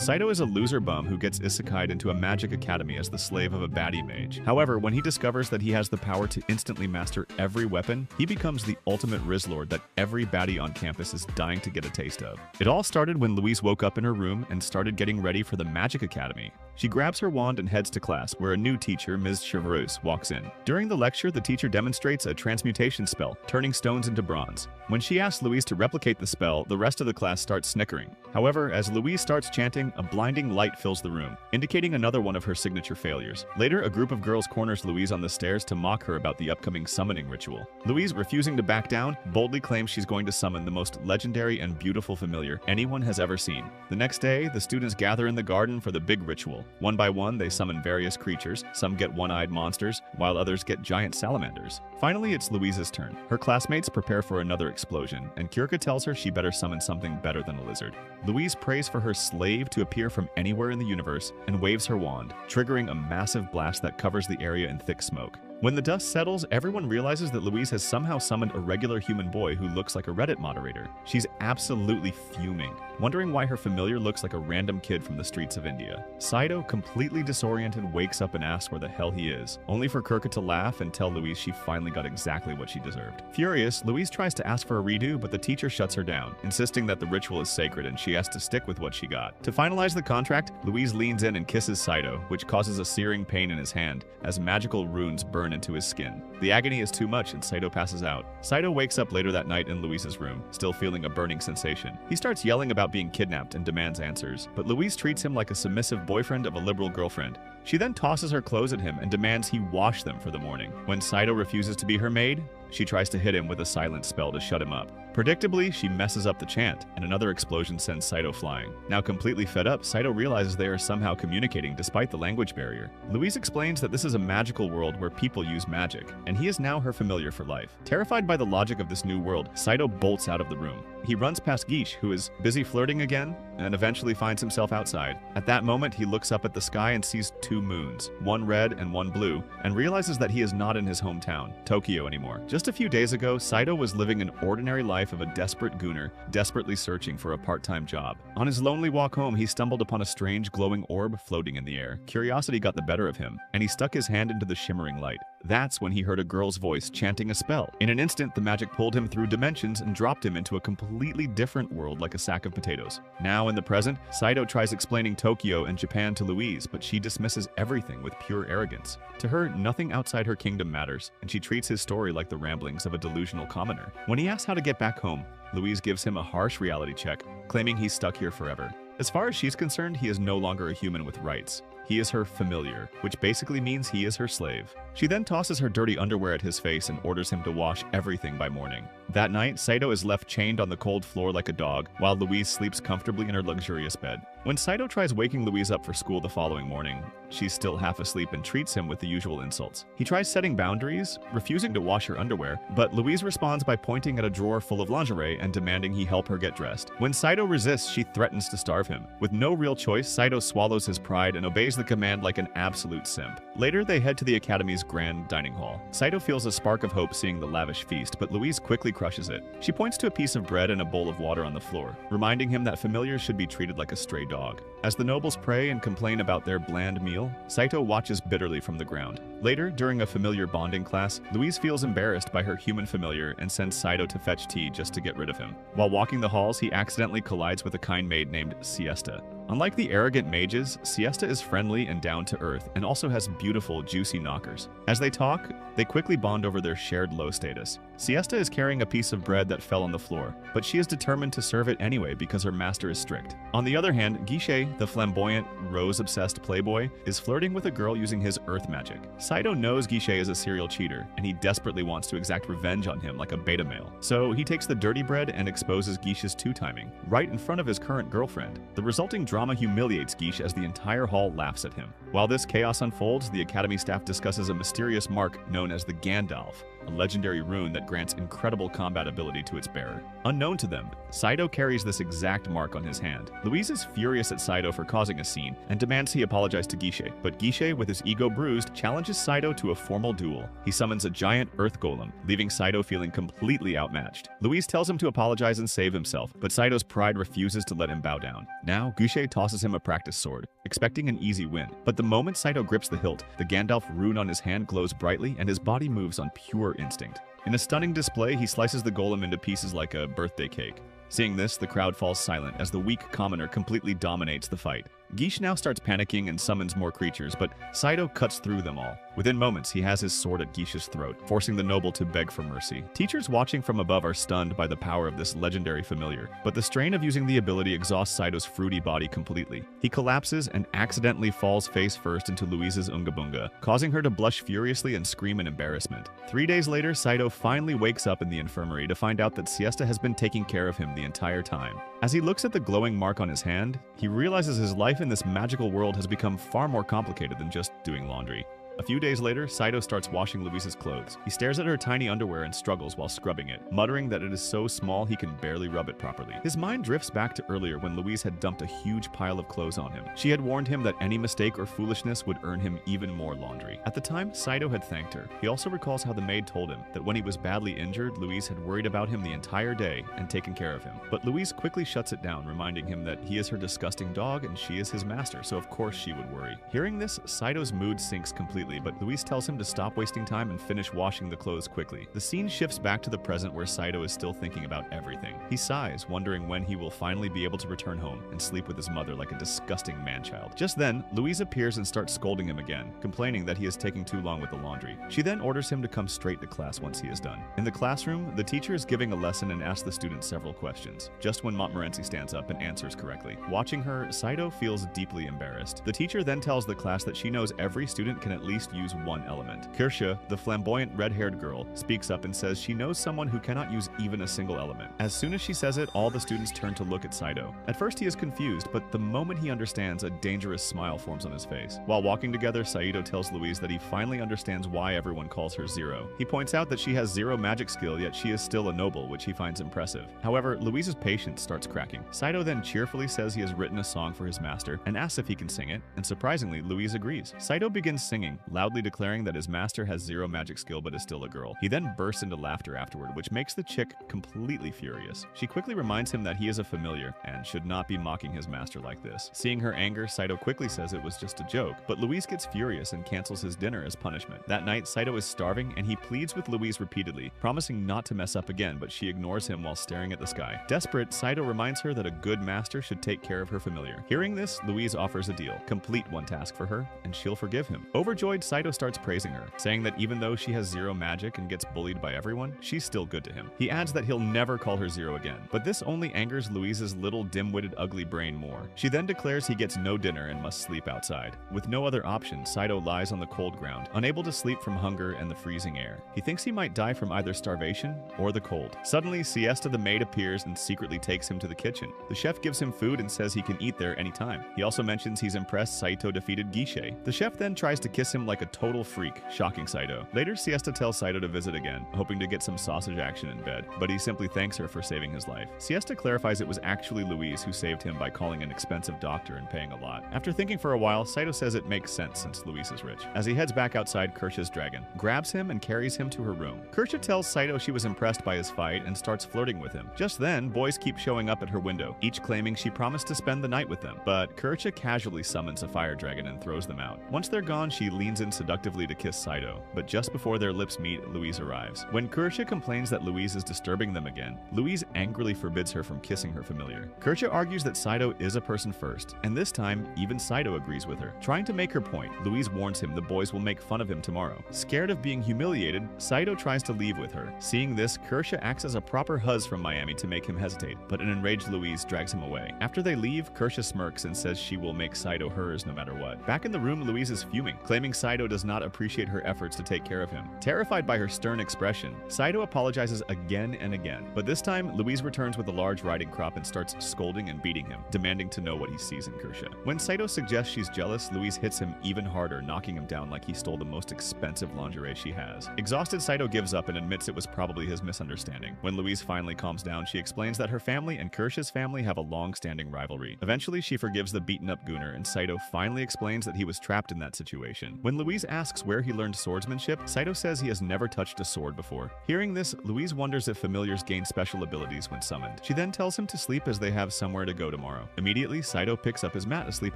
Saito is a loser bum who gets isekai'd into a magic academy as the slave of a baddie mage. However, when he discovers that he has the power to instantly master every weapon, he becomes the ultimate Rizlord that every baddie on campus is dying to get a taste of. It all started when Louise woke up in her room and started getting ready for the Magic Academy. She grabs her wand and heads to class, where a new teacher, Ms. Chevreuse, walks in. During the lecture, the teacher demonstrates a transmutation spell, turning stones into bronze. When she asks Louise to replicate the spell, the rest of the class starts snickering. However, as Louise starts chanting, a blinding light fills the room, indicating another one of her signature failures. Later, a group of girls corners Louise on the stairs to mock her about the upcoming summoning ritual. Louise, refusing to back down, boldly claims she's going to summon the most legendary and beautiful familiar anyone has ever seen. The next day, the students gather in the garden for the big ritual. One by one, they summon various creatures. Some get one-eyed monsters, while others get giant salamanders. Finally, it's Louise's turn. Her classmates prepare for another explosion, and Kyrka tells her she better summon something better than a lizard. Louise prays for her slave to appear from anywhere in the universe and waves her wand, triggering a massive blast that covers the area in thick smoke. When the dust settles, everyone realizes that Louise has somehow summoned a regular human boy who looks like a Reddit moderator. She's absolutely fuming, wondering why her familiar looks like a random kid from the streets of India. Saito, completely disoriented, wakes up and asks where the hell he is, only for Kyrka to laugh and tell Louise she finally got exactly what she deserved. Furious, Louise tries to ask for a redo, but the teacher shuts her down, insisting that the ritual is sacred and she has to stick with what she got. To finalize the contract, Louise leans in and kisses Saito, which causes a searing pain in his hand as magical runes burn into his skin. The agony is too much and Saito passes out. Saito wakes up later that night in Louise's room, still feeling a burning sensation. He starts yelling about being kidnapped and demands answers, but Louise treats him like a submissive boyfriend of a liberal girlfriend. She then tosses her clothes at him and demands he wash them for the morning. When Saito refuses to be her maid, she tries to hit him with a silent spell to shut him up. Predictably, she messes up the chant, and another explosion sends Saito flying. Now completely fed up, Saito realizes they are somehow communicating despite the language barrier. Louise explains that this is a magical world where people use magic, and he is now her familiar for life. Terrified by the logic of this new world, Saito bolts out of the room. He runs past Guiche, who is busy flirting again, and eventually finds himself outside. At that moment, he looks up at the sky and sees two moons, one red and one blue, and realizes that he is not in his hometown, Tokyo, anymore. Just a few days ago, Saito was living an ordinary life of a desperate gooner, desperately searching for a part-time job. On his lonely walk home, he stumbled upon a strange glowing orb floating in the air. Curiosity got the better of him, and he stuck his hand into the shimmering light. That's when he heard a girl's voice chanting a spell. In an instant, the magic pulled him through dimensions and dropped him into a completely different world like a sack of potatoes. Now, in the present, Saito tries explaining Tokyo and Japan to Louise, but she dismisses everything with pure arrogance. To her, nothing outside her kingdom matters, and she treats his story like the ramblings of a delusional commoner. When he asks how to get back home, Louise gives him a harsh reality check, claiming he's stuck here forever. As far as she's concerned, he is no longer a human with rights. He is her familiar, which basically means he is her slave. She then tosses her dirty underwear at his face and orders him to wash everything by morning. That night, Saito is left chained on the cold floor like a dog, while Louise sleeps comfortably in her luxurious bed. When Saito tries waking Louise up for school the following morning, she's still half asleep and treats him with the usual insults. He tries setting boundaries, refusing to wash her underwear, but Louise responds by pointing at a drawer full of lingerie and demanding he help her get dressed. When Saito resists, she threatens to starve him. With no real choice, Saito swallows his pride and obeys the command like an absolute simp. Later, they head to the Academy's grand dining hall. Saito feels a spark of hope seeing the lavish feast, but Louise quickly crushes it. She points to a piece of bread and a bowl of water on the floor, reminding him that familiars should be treated like a stray dog. As the nobles pray and complain about their bland meal, Saito watches bitterly from the ground. Later, during a familiar bonding class, Louise feels embarrassed by her human familiar and sends Saito to fetch tea just to get rid of him. While walking the halls, he accidentally collides with a kind maid named Siesta. Unlike the arrogant mages, Siesta is friendly and down to earth and also has beautiful, juicy knockers. As they talk, they quickly bond over their shared low status. Siesta is carrying a piece of bread that fell on the floor, but she is determined to serve it anyway because her master is strict. On the other hand, Guiche, the flamboyant, rose-obsessed playboy, is flirting with a girl using his earth magic. Saito knows Guiche is a serial cheater, and he desperately wants to exact revenge on him like a beta male. So he takes the dirty bread and exposes Guiche's two-timing, right in front of his current girlfriend. The resulting drama humiliates Guiche as the entire hall laughs at him. While this chaos unfolds, the Academy staff discusses a mysterious mark known as the Gandalf, a legendary rune that grants incredible combat ability to its bearer. Unknown to them, Saito carries this exact mark on his hand. Louise is furious at Saito for causing a scene and demands he apologize to Guiche, but Guiche, with his ego bruised, challenges Saito to a formal duel. He summons a giant earth golem, leaving Saito feeling completely outmatched. Louise tells him to apologize and save himself, but Saito's pride refuses to let him bow down. Now, Guiche tosses him a practice sword, expecting an easy win. But the moment Saito grips the hilt, the Gandalf rune on his hand glows brightly and his body moves on pure instinct. In a stunning display, he slices the golem into pieces like a birthday cake. Seeing this, the crowd falls silent as the weak commoner completely dominates the fight. Guiche now starts panicking and summons more creatures, but Saito cuts through them all. Within moments, he has his sword at Guiche's throat, forcing the noble to beg for mercy. Teachers watching from above are stunned by the power of this legendary familiar, but the strain of using the ability exhausts Saito's fruity body completely. He collapses and accidentally falls face first into Louise's Unga Bunga, causing her to blush furiously and scream in embarrassment. 3 days later, Saito finally wakes up in the infirmary to find out that Siesta has been taking care of him the entire time. As he looks at the glowing mark on his hand, he realizes his life in this magical world has become far more complicated than just doing laundry. A few days later, Saito starts washing Louise's clothes. He stares at her tiny underwear and struggles while scrubbing it, muttering that it is so small he can barely rub it properly. His mind drifts back to earlier when Louise had dumped a huge pile of clothes on him. She had warned him that any mistake or foolishness would earn him even more laundry. At the time, Saito had thanked her. He also recalls how the maid told him that when he was badly injured, Louise had worried about him the entire day and taken care of him. But Louise quickly shuts it down, reminding him that he is her disgusting dog and she is his master, so of course she would worry. Hearing this, Saito's mood sinks completely, but Louise tells him to stop wasting time and finish washing the clothes quickly. The scene shifts back to the present where Saito is still thinking about everything. He sighs, wondering when he will finally be able to return home and sleep with his mother like a disgusting man-child. Just then, Louise appears and starts scolding him again, complaining that he is taking too long with the laundry. She then orders him to come straight to class once he is done. In the classroom, the teacher is giving a lesson and asks the students several questions, just when Montmorency stands up and answers correctly. Watching her, Saito feels deeply embarrassed. The teacher then tells the class that she knows every student can at least use one element. Kirsche, the flamboyant red-haired girl, speaks up and says she knows someone who cannot use even a single element. As soon as she says it, all the students turn to look at Saito. At first he is confused, but the moment he understands, a dangerous smile forms on his face. While walking together, Saito tells Louise that he finally understands why everyone calls her Zero. He points out that she has zero magic skill, yet she is still a noble, which he finds impressive. However, Louise's patience starts cracking. Saito then cheerfully says he has written a song for his master and asks if he can sing it, and surprisingly, Louise agrees. Saito begins singing, loudly declaring that his master has zero magic skill but is still a girl. He then bursts into laughter afterward, which makes the chick completely furious. She quickly reminds him that he is a familiar and should not be mocking his master like this. Seeing her anger, Saito quickly says it was just a joke, but Louise gets furious and cancels his dinner as punishment. That night, Saito is starving and he pleads with Louise repeatedly, promising not to mess up again, but she ignores him while staring at the sky. Desperate, Saito reminds her that a good master should take care of her familiar. Hearing this, Louise offers a deal. Complete one task for her, and she'll forgive him. Overjoyed, Saito starts praising her, saying that even though she has zero magic and gets bullied by everyone, she's still good to him. He adds that he'll never call her Zero again, but this only angers Louise's little dim-witted ugly brain more. She then declares he gets no dinner and must sleep outside. With no other option, Saito lies on the cold ground, unable to sleep from hunger and the freezing air. He thinks he might die from either starvation or the cold. Suddenly, Siesta the maid appears and secretly takes him to the kitchen. The chef gives him food and says he can eat there anytime. He also mentions he's impressed Saito defeated Guiche. The chef then tries to kiss him like a total freak, shocking Saito. Later, Siesta tells Saito to visit again, hoping to get some sausage action in bed, but he simply thanks her for saving his life. Siesta clarifies it was actually Louise who saved him by calling an expensive doctor and paying a lot. After thinking for a while, Saito says it makes sense since Louise is rich. As he heads back outside, Kirsche's dragon grabs him and carries him to her room. Kirsche tells Saito she was impressed by his fight and starts flirting with him. Just then, boys keep showing up at her window, each claiming she promised to spend the night with them, but Kirsche casually summons a fire dragon and throws them out. Once they're gone, she leans in seductively to kiss Saito, but just before their lips meet, Louise arrives. When Kirsche complains that Louise is disturbing them again, Louise angrily forbids her from kissing her familiar. Kirsche argues that Saito is a person first, and this time, even Saito agrees with her. Trying to make her point, Louise warns him the boys will make fun of him tomorrow. Scared of being humiliated, Saito tries to leave with her. Seeing this, Kirsche acts as a proper huzz from Miami to make him hesitate, but an enraged Louise drags him away. After they leave, Kirsche smirks and says she will make Saito hers no matter what. Back in the room, Louise is fuming, claiming Saito does not appreciate her efforts to take care of him. Terrified by her stern expression, Saito apologizes again and again, but this time Louise returns with a large riding crop and starts scolding and beating him, demanding to know what he sees in Kirsche. When Saito suggests she's jealous, Louise hits him even harder, knocking him down like he stole the most expensive lingerie she has. Exhausted, Saito gives up and admits it was probably his misunderstanding. When Louise finally calms down, she explains that her family and Kirsche's family have a long-standing rivalry. Eventually, she forgives the beaten-up Gunnar, and Saito finally explains that he was trapped in that situation. When Louise asks where he learned swordsmanship, Saito says he has never touched a sword before. Hearing this, Louise wonders if familiars gain special abilities when summoned. She then tells him to sleep as they have somewhere to go tomorrow. Immediately, Saito picks up his mat to sleep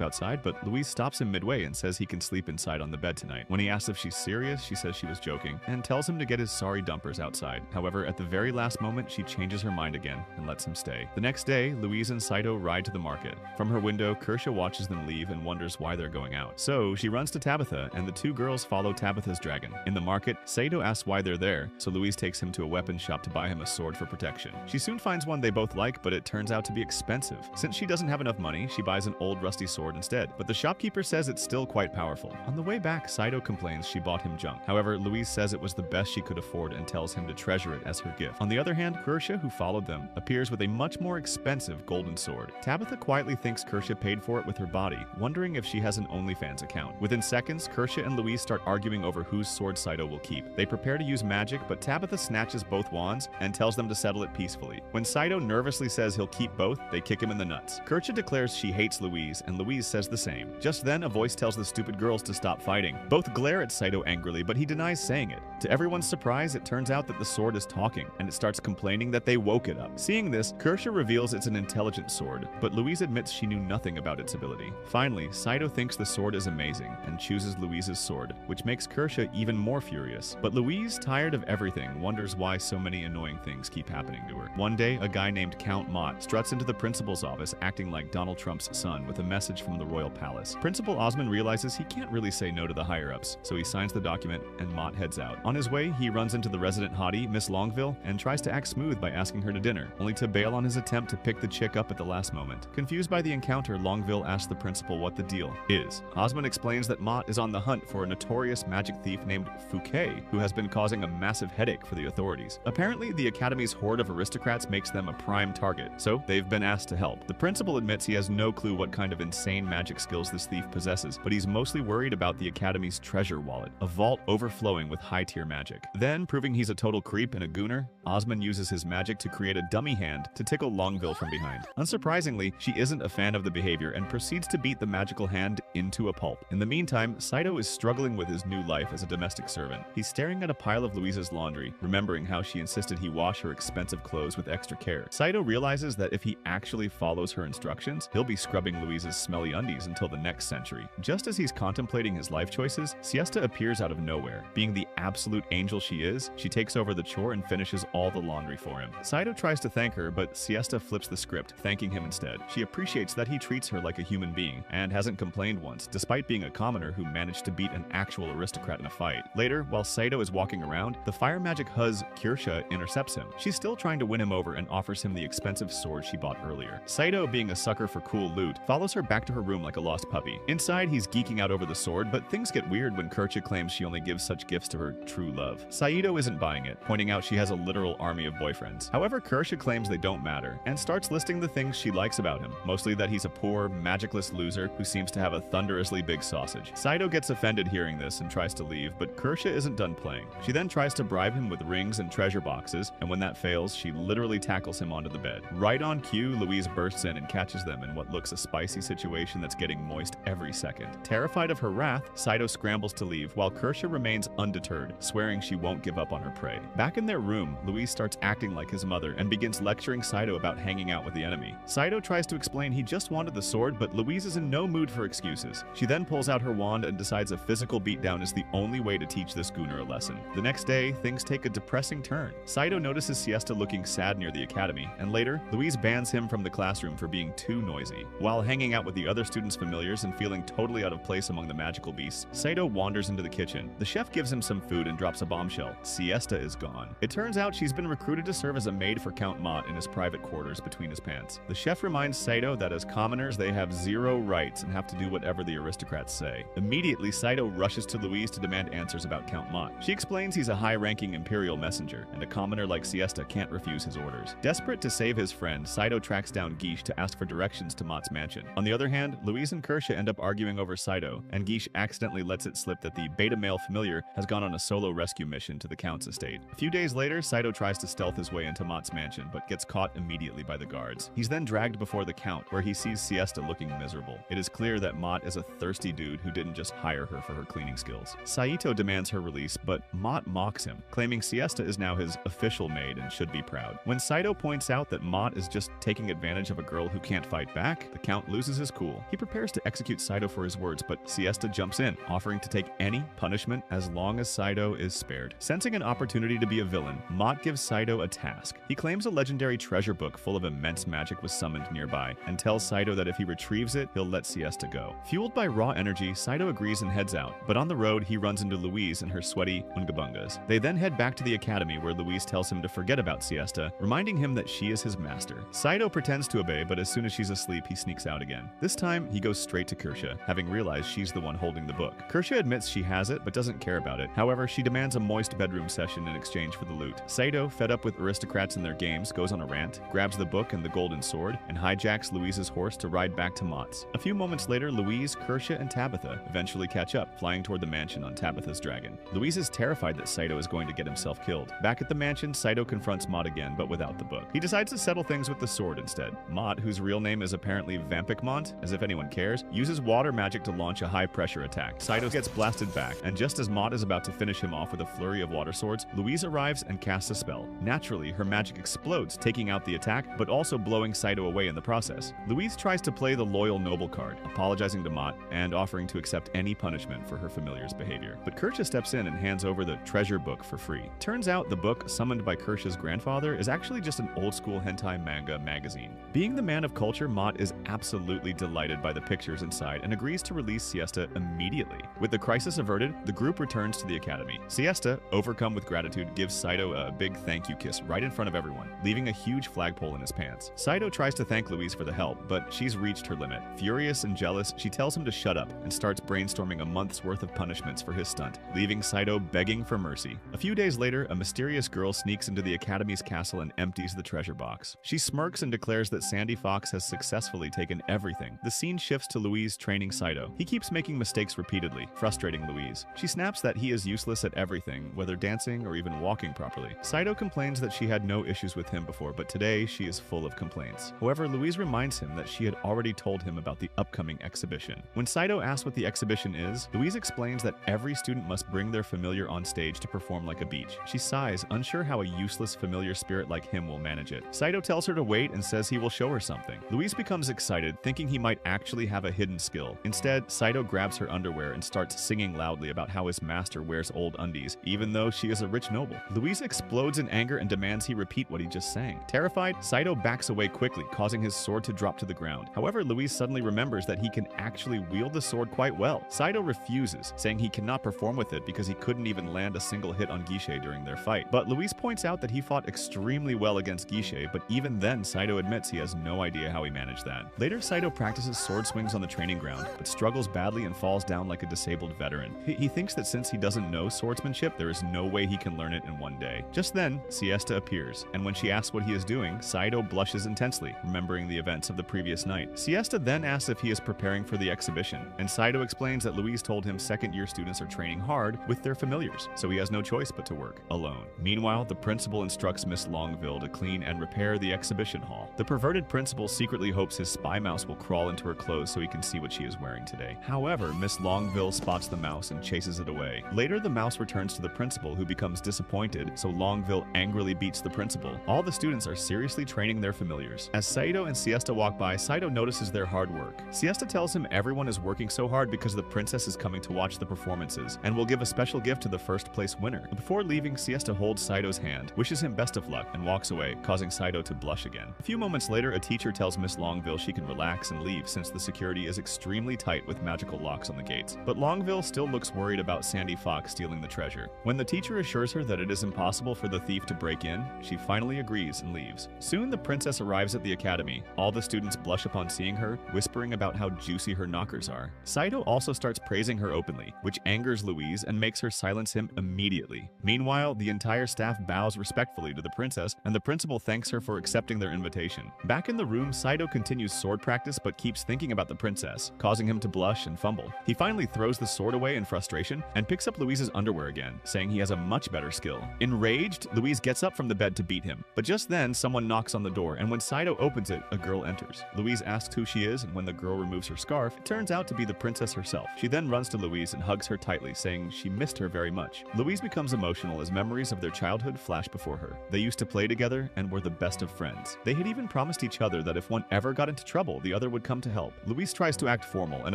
outside, but Louise stops him midway and says he can sleep inside on the bed tonight. When he asks if she's serious, she says she was joking, and tells him to get his sorry dumpers outside. However, at the very last moment, she changes her mind again and lets him stay. The next day, Louise and Saito ride to the market. From her window, Kirsche watches them leave and wonders why they're going out. So, she runs to Tabitha, and the two girls follow Tabitha's dragon. In the market, Saito asks why they're there, so Louise takes him to a weapon shop to buy him a sword for protection. She soon finds one they both like, but it turns out to be expensive. Since she doesn't have enough money, she buys an old rusty sword instead, but the shopkeeper says it's still quite powerful. On the way back, Saito complains she bought him junk. However, Louise says it was the best she could afford and tells him to treasure it as her gift. On the other hand, Kirsche, who followed them, appears with a much more expensive golden sword. Tabitha quietly thinks Kirsche paid for it with her body, wondering if she has an OnlyFans account. Within seconds, Kirsche and Louise start arguing over whose sword Saito will keep. They prepare to use magic, but Tabitha snatches both wands and tells them to settle it peacefully. When Saito nervously says he'll keep both, they kick him in the nuts. Kirsche declares she hates Louise, and Louise says the same. Just then, a voice tells the stupid girls to stop fighting. Both glare at Saito angrily, but he denies saying it. To everyone's surprise, it turns out that the sword is talking, and it starts complaining that they woke it up. Seeing this, Kirsche reveals it's an intelligent sword, but Louise admits she knew nothing about its ability. Finally, Saito thinks the sword is amazing and chooses Louise's sword, which makes Kirsche even more furious. But Louise, tired of everything, wonders why so many annoying things keep happening to her. One day, a guy named Count Mott struts into the principal's office acting like Donald Trump's son with a message from the royal palace. Principal Osmond realizes he can't really say no to the higher-ups, so he signs the document and Mott heads out. On his way, he runs into the resident hottie, Miss Longville, and tries to act smooth by asking her to dinner, only to bail on his attempt to pick the chick up at the last moment. Confused by the encounter, Longville asks the principal what the deal is. Osmond explains that Mott is on the hunt for a notorious magic thief named Fouquet, who has been causing a massive headache for the authorities. Apparently, the Academy's horde of aristocrats makes them a prime target, so they've been asked to help. The principal admits he has no clue what kind of insane magic skills this thief possesses, but he's mostly worried about the Academy's treasure wallet, a vault overflowing with high-tier magic. Then, proving he's a total creep and a gooner, Osmond uses his magic to create a dummy hand to tickle Longville from behind. Unsurprisingly, she isn't a fan of the behavior and proceeds to beat the magical hand into a pulp. In the meantime, Saito is struggling with his new life as a domestic servant. He's staring at a pile of Louise's laundry, remembering how she insisted he wash her expensive clothes with extra care. Saito realizes that if he actually follows her instructions, he'll be scrubbing Louise's smelly undies until the next century. Just as he's contemplating his life choices, Siesta appears out of nowhere. Being the absolute angel she is, she takes over the chore and finishes all the laundry for him. Saito tries to thank her, but Siesta flips the script, thanking him instead. She appreciates that he treats her like a human being, and hasn't complained once, despite being a commoner who managed to beat an actual aristocrat in a fight. Later, while Saito is walking around, the fire magic Huz, Kirsche, intercepts him. She's still trying to win him over and offers him the expensive sword she bought earlier. Saito, being a sucker for cool loot, follows her back to her room like a lost puppy. Inside, he's geeking out over the sword, but things get weird when Kirsche claims she only gives such gifts to her true love. Saito isn't buying it, pointing out she has a literal army of boyfriends. However, Kirsche claims they don't matter, and starts listing the things she likes about him, mostly that he's a poor, magicless loser who seems to have a thunderously big sausage. Saito gets offended hearing this and tries to leave, but Kirsche isn't done playing. She then tries to bribe him with rings and treasure boxes, and when that fails, she literally tackles him onto the bed. Right on cue, Louise bursts in and catches them in what looks a spicy situation that's getting moist every second. Terrified of her wrath, Saito scrambles to leave, while Kirsche remains undeterred, swearing she won't give up on her prey. Back in their room, Louise starts acting like his mother and begins lecturing Saito about hanging out with the enemy. Saito tries to explain he just wanted the sword, but Louise is in no mood for excuses. She then pulls out her wand and decides a physical beatdown is the only way to teach this gooner a lesson. The next day, things take a depressing turn. Saito notices Siesta looking sad near the academy, and later, Louise bans him from the classroom for being too noisy. While hanging out with the other students' familiars and feeling totally out of place among the magical beasts, Saito wanders into the kitchen. The chef gives him some food and drops a bombshell. Siesta is gone. It turns out she's been recruited to serve as a maid for Count Mott in his private quarters between his pants. The chef reminds Saito that as commoners, they have zero rights and have to do whatever the aristocrats say. Immediately, Saito rushes to Louise to demand answers about Count Mott. She explains he's a high-ranking Imperial messenger, and a commoner like Siesta can't refuse his orders. Desperate to save his friend, Saito tracks down Guiche to ask for directions to Mott's mansion. On the other hand, Louise and Kirsche end up arguing over Saito, and Guiche accidentally lets it slip that the beta male familiar has gone on a solo rescue mission to the Count's estate. A few days later, Saito tries to stealth his way into Mott's mansion, but gets caught immediately by the guards. He's then dragged before the Count, where he sees Siesta looking miserable. It is clear that Mott is a thirsty dude who didn't just hire her for her cleaning skills. Saito demands her release, but Mott mocks him, claiming Siesta is now his official maid and should be proud. When Saito points out that Mott is just taking advantage of a girl who can't fight back, the Count loses his cool. He prepares to execute Saito for his words, but Siesta jumps in, offering to take any punishment as long as Saito is spared. Sensing an opportunity to be a villain, Mott gives Saito a task. He claims a legendary treasure book full of immense magic was summoned nearby, and tells Saito that if he retrieves it, he'll let Siesta go. Fueled by raw energy, Saito agrees and heads out, but on the road he runs into Louise and her sweaty Ungabungas. They then head back to the academy where Louise tells him to forget about Siesta, reminding him that she is his master. Saito pretends to obey, but as soon as she's asleep, he sneaks out again. This time, he goes straight to Kirsche, having realized she's the one holding the book. Kirsche admits she has it, but doesn't care about it. However, she demands a moist bedroom session in exchange for the loot. Saito, fed up with aristocrats and their games, goes on a rant, grabs the book and the golden sword, and hijacks Louise's horse to ride back to Mott's. A few moments later, Louise, Kirsche, and Tabitha eventually catch up, flying toward the mansion on Tabitha's dragon. Louise is terrified that Saito is going to get himself killed. Back at the mansion, Saito confronts Mott again, but without the book. He decides to settle things with the sword instead. Mott, whose real name is apparently Vampikmont, as if anyone cares, uses water magic to launch a high-pressure attack. Saito gets blasted back, and just as Mott is about to finish him off with a flurry of water swords, Louise arrives and casts a spell. Naturally, her magic explodes, taking out the attack, but also blowing Saito away in the process. Louise tries to play the loyal noble card, apologizing to Mott and offering to accept any punishment for her familiar's behavior. But Kirsche steps in and hands over the treasure book for free. Turns out the book, summoned by Kirsche's grandfather, is actually just an old-school hentai manga magazine. Being the man of culture, Mott is absolutely delighted by the pictures inside and agrees to release Siesta immediately. With the crisis averted, the group returns to the academy. Siesta, overcome with gratitude, gives Saito a big thank you kiss right in front of everyone, leaving a huge flagpole in his pants. Saito tries to thank Louise for the help, but she's reached her limit. Furious and jealous, she tells him to shut up and starts brainstorming a month's worth of punishments for his stunt, leaving Saito begging for mercy. A few days later, a mysterious girl sneaks into the academy's castle and empties the treasure box. She smirks and declares that Sandy Fox has successfully taken everything. The scene shifts to Louise training Saito. He keeps making mistakes repeatedly, frustrating Louise. She snaps that he is useless at everything, whether dancing or even walking properly. Saito complains that she had no issues with him before, but today she is full of complaints. However, Louise reminds him that she had already told him about the upcoming exhibition. When Saito asks what the exhibition is, Louise explains that every student must bring their familiar on stage to perform like a beach. She sighs, unsure how a useless familiar spirit like him will manage it. Saito tells her to wait and says he will show her something. Louise becomes excited, thinking he might actually have a hidden skill. Instead, Saito grabs her underwear and starts singing loudly about how his master wears old undies, even though she is a rich noble. Louise explodes in anger and demands he repeat what he just sang. Terrified, Saito backs away quickly, causing his sword to drop to the ground. However, Louise suddenly remembers that he can actually wield the sword quite well. Saito refuses, saying he cannot perform with it because he couldn't even land a single hit on Guiche during their fight. But Louise points out that he fought extremely well against Guiche, but even then Saito admits he has no idea how he managed that. Later, Saito practices sword swings on the training ground, but struggles badly and falls down like a disabled veteran. He thinks that since he doesn't know swordsmanship, there is no way he can learn it in one day. Just then, Siesta appears, and when she asks what he is doing, Saito blushes intensely, remembering the events of the previous night. Siesta then asks if he is preparing for the exhibition, and Saito explains that Louise told him second-year students are training hard with their familiars, so he has no choice but to work alone. Meanwhile, the principal instructs Miss Longville to clean and repair the exhibition hall. The perverted principal secretly hopes his spy mouse will crawl into her clothes so he can see what she is wearing today. However, Miss Longville spots the mouse and chases it away. Later, the mouse returns to the principal, who becomes disappointed, so Longville angrily beats the principal. All the students are seriously training their familiars. As Saito and Siesta walk by, Saito notices their hard work. Siesta tells him everyone is working so hard because the princess is coming to watch the performances, and will give a special gift to the first place winner. Before leaving, Siesta holds Saito's hand, wishes him best of luck, and walks away, causing Saito to blush again. A few moments later, a teacher tells Miss Longville she can relax and leave since the security is extremely tight with magical locks on the gates. But Longville still looks worried about Sandy Fox stealing the treasure. When the teacher assures her that it is impossible for the thief to break in, she finally agrees and leaves. Soon the princess arrives at the academy. All the students blush upon seeing her, whispering about how juicy her knockers are. Saito also starts praising her openly, which angers Louise and makes her silence him immediately. Meanwhile, the entire staff bows respectfully to the princess, and the principal thanks her for accepting their invitation. Back in the room, Saito continues sword practice but keeps thinking about the princess, causing him to blush and fumble. He finally throws the sword away in frustration and picks up Louise's underwear again, saying he has a much better skill. Enraged, Louise gets up from the bed to beat him, but just then someone knocks on the door, and when Saito opens it, a girl enters. Louise asks who she is, and when the girl removes her scarf, it turns out to be the princess herself. She then runs to Louise and hugs her tightly, saying she missed her very much. Louise becomes emotional as memories of their childhood flash before her. They used to play together and were the best of friends. They had even promised each other that if one ever got into trouble, the other would come to help. Louise tries to act formal and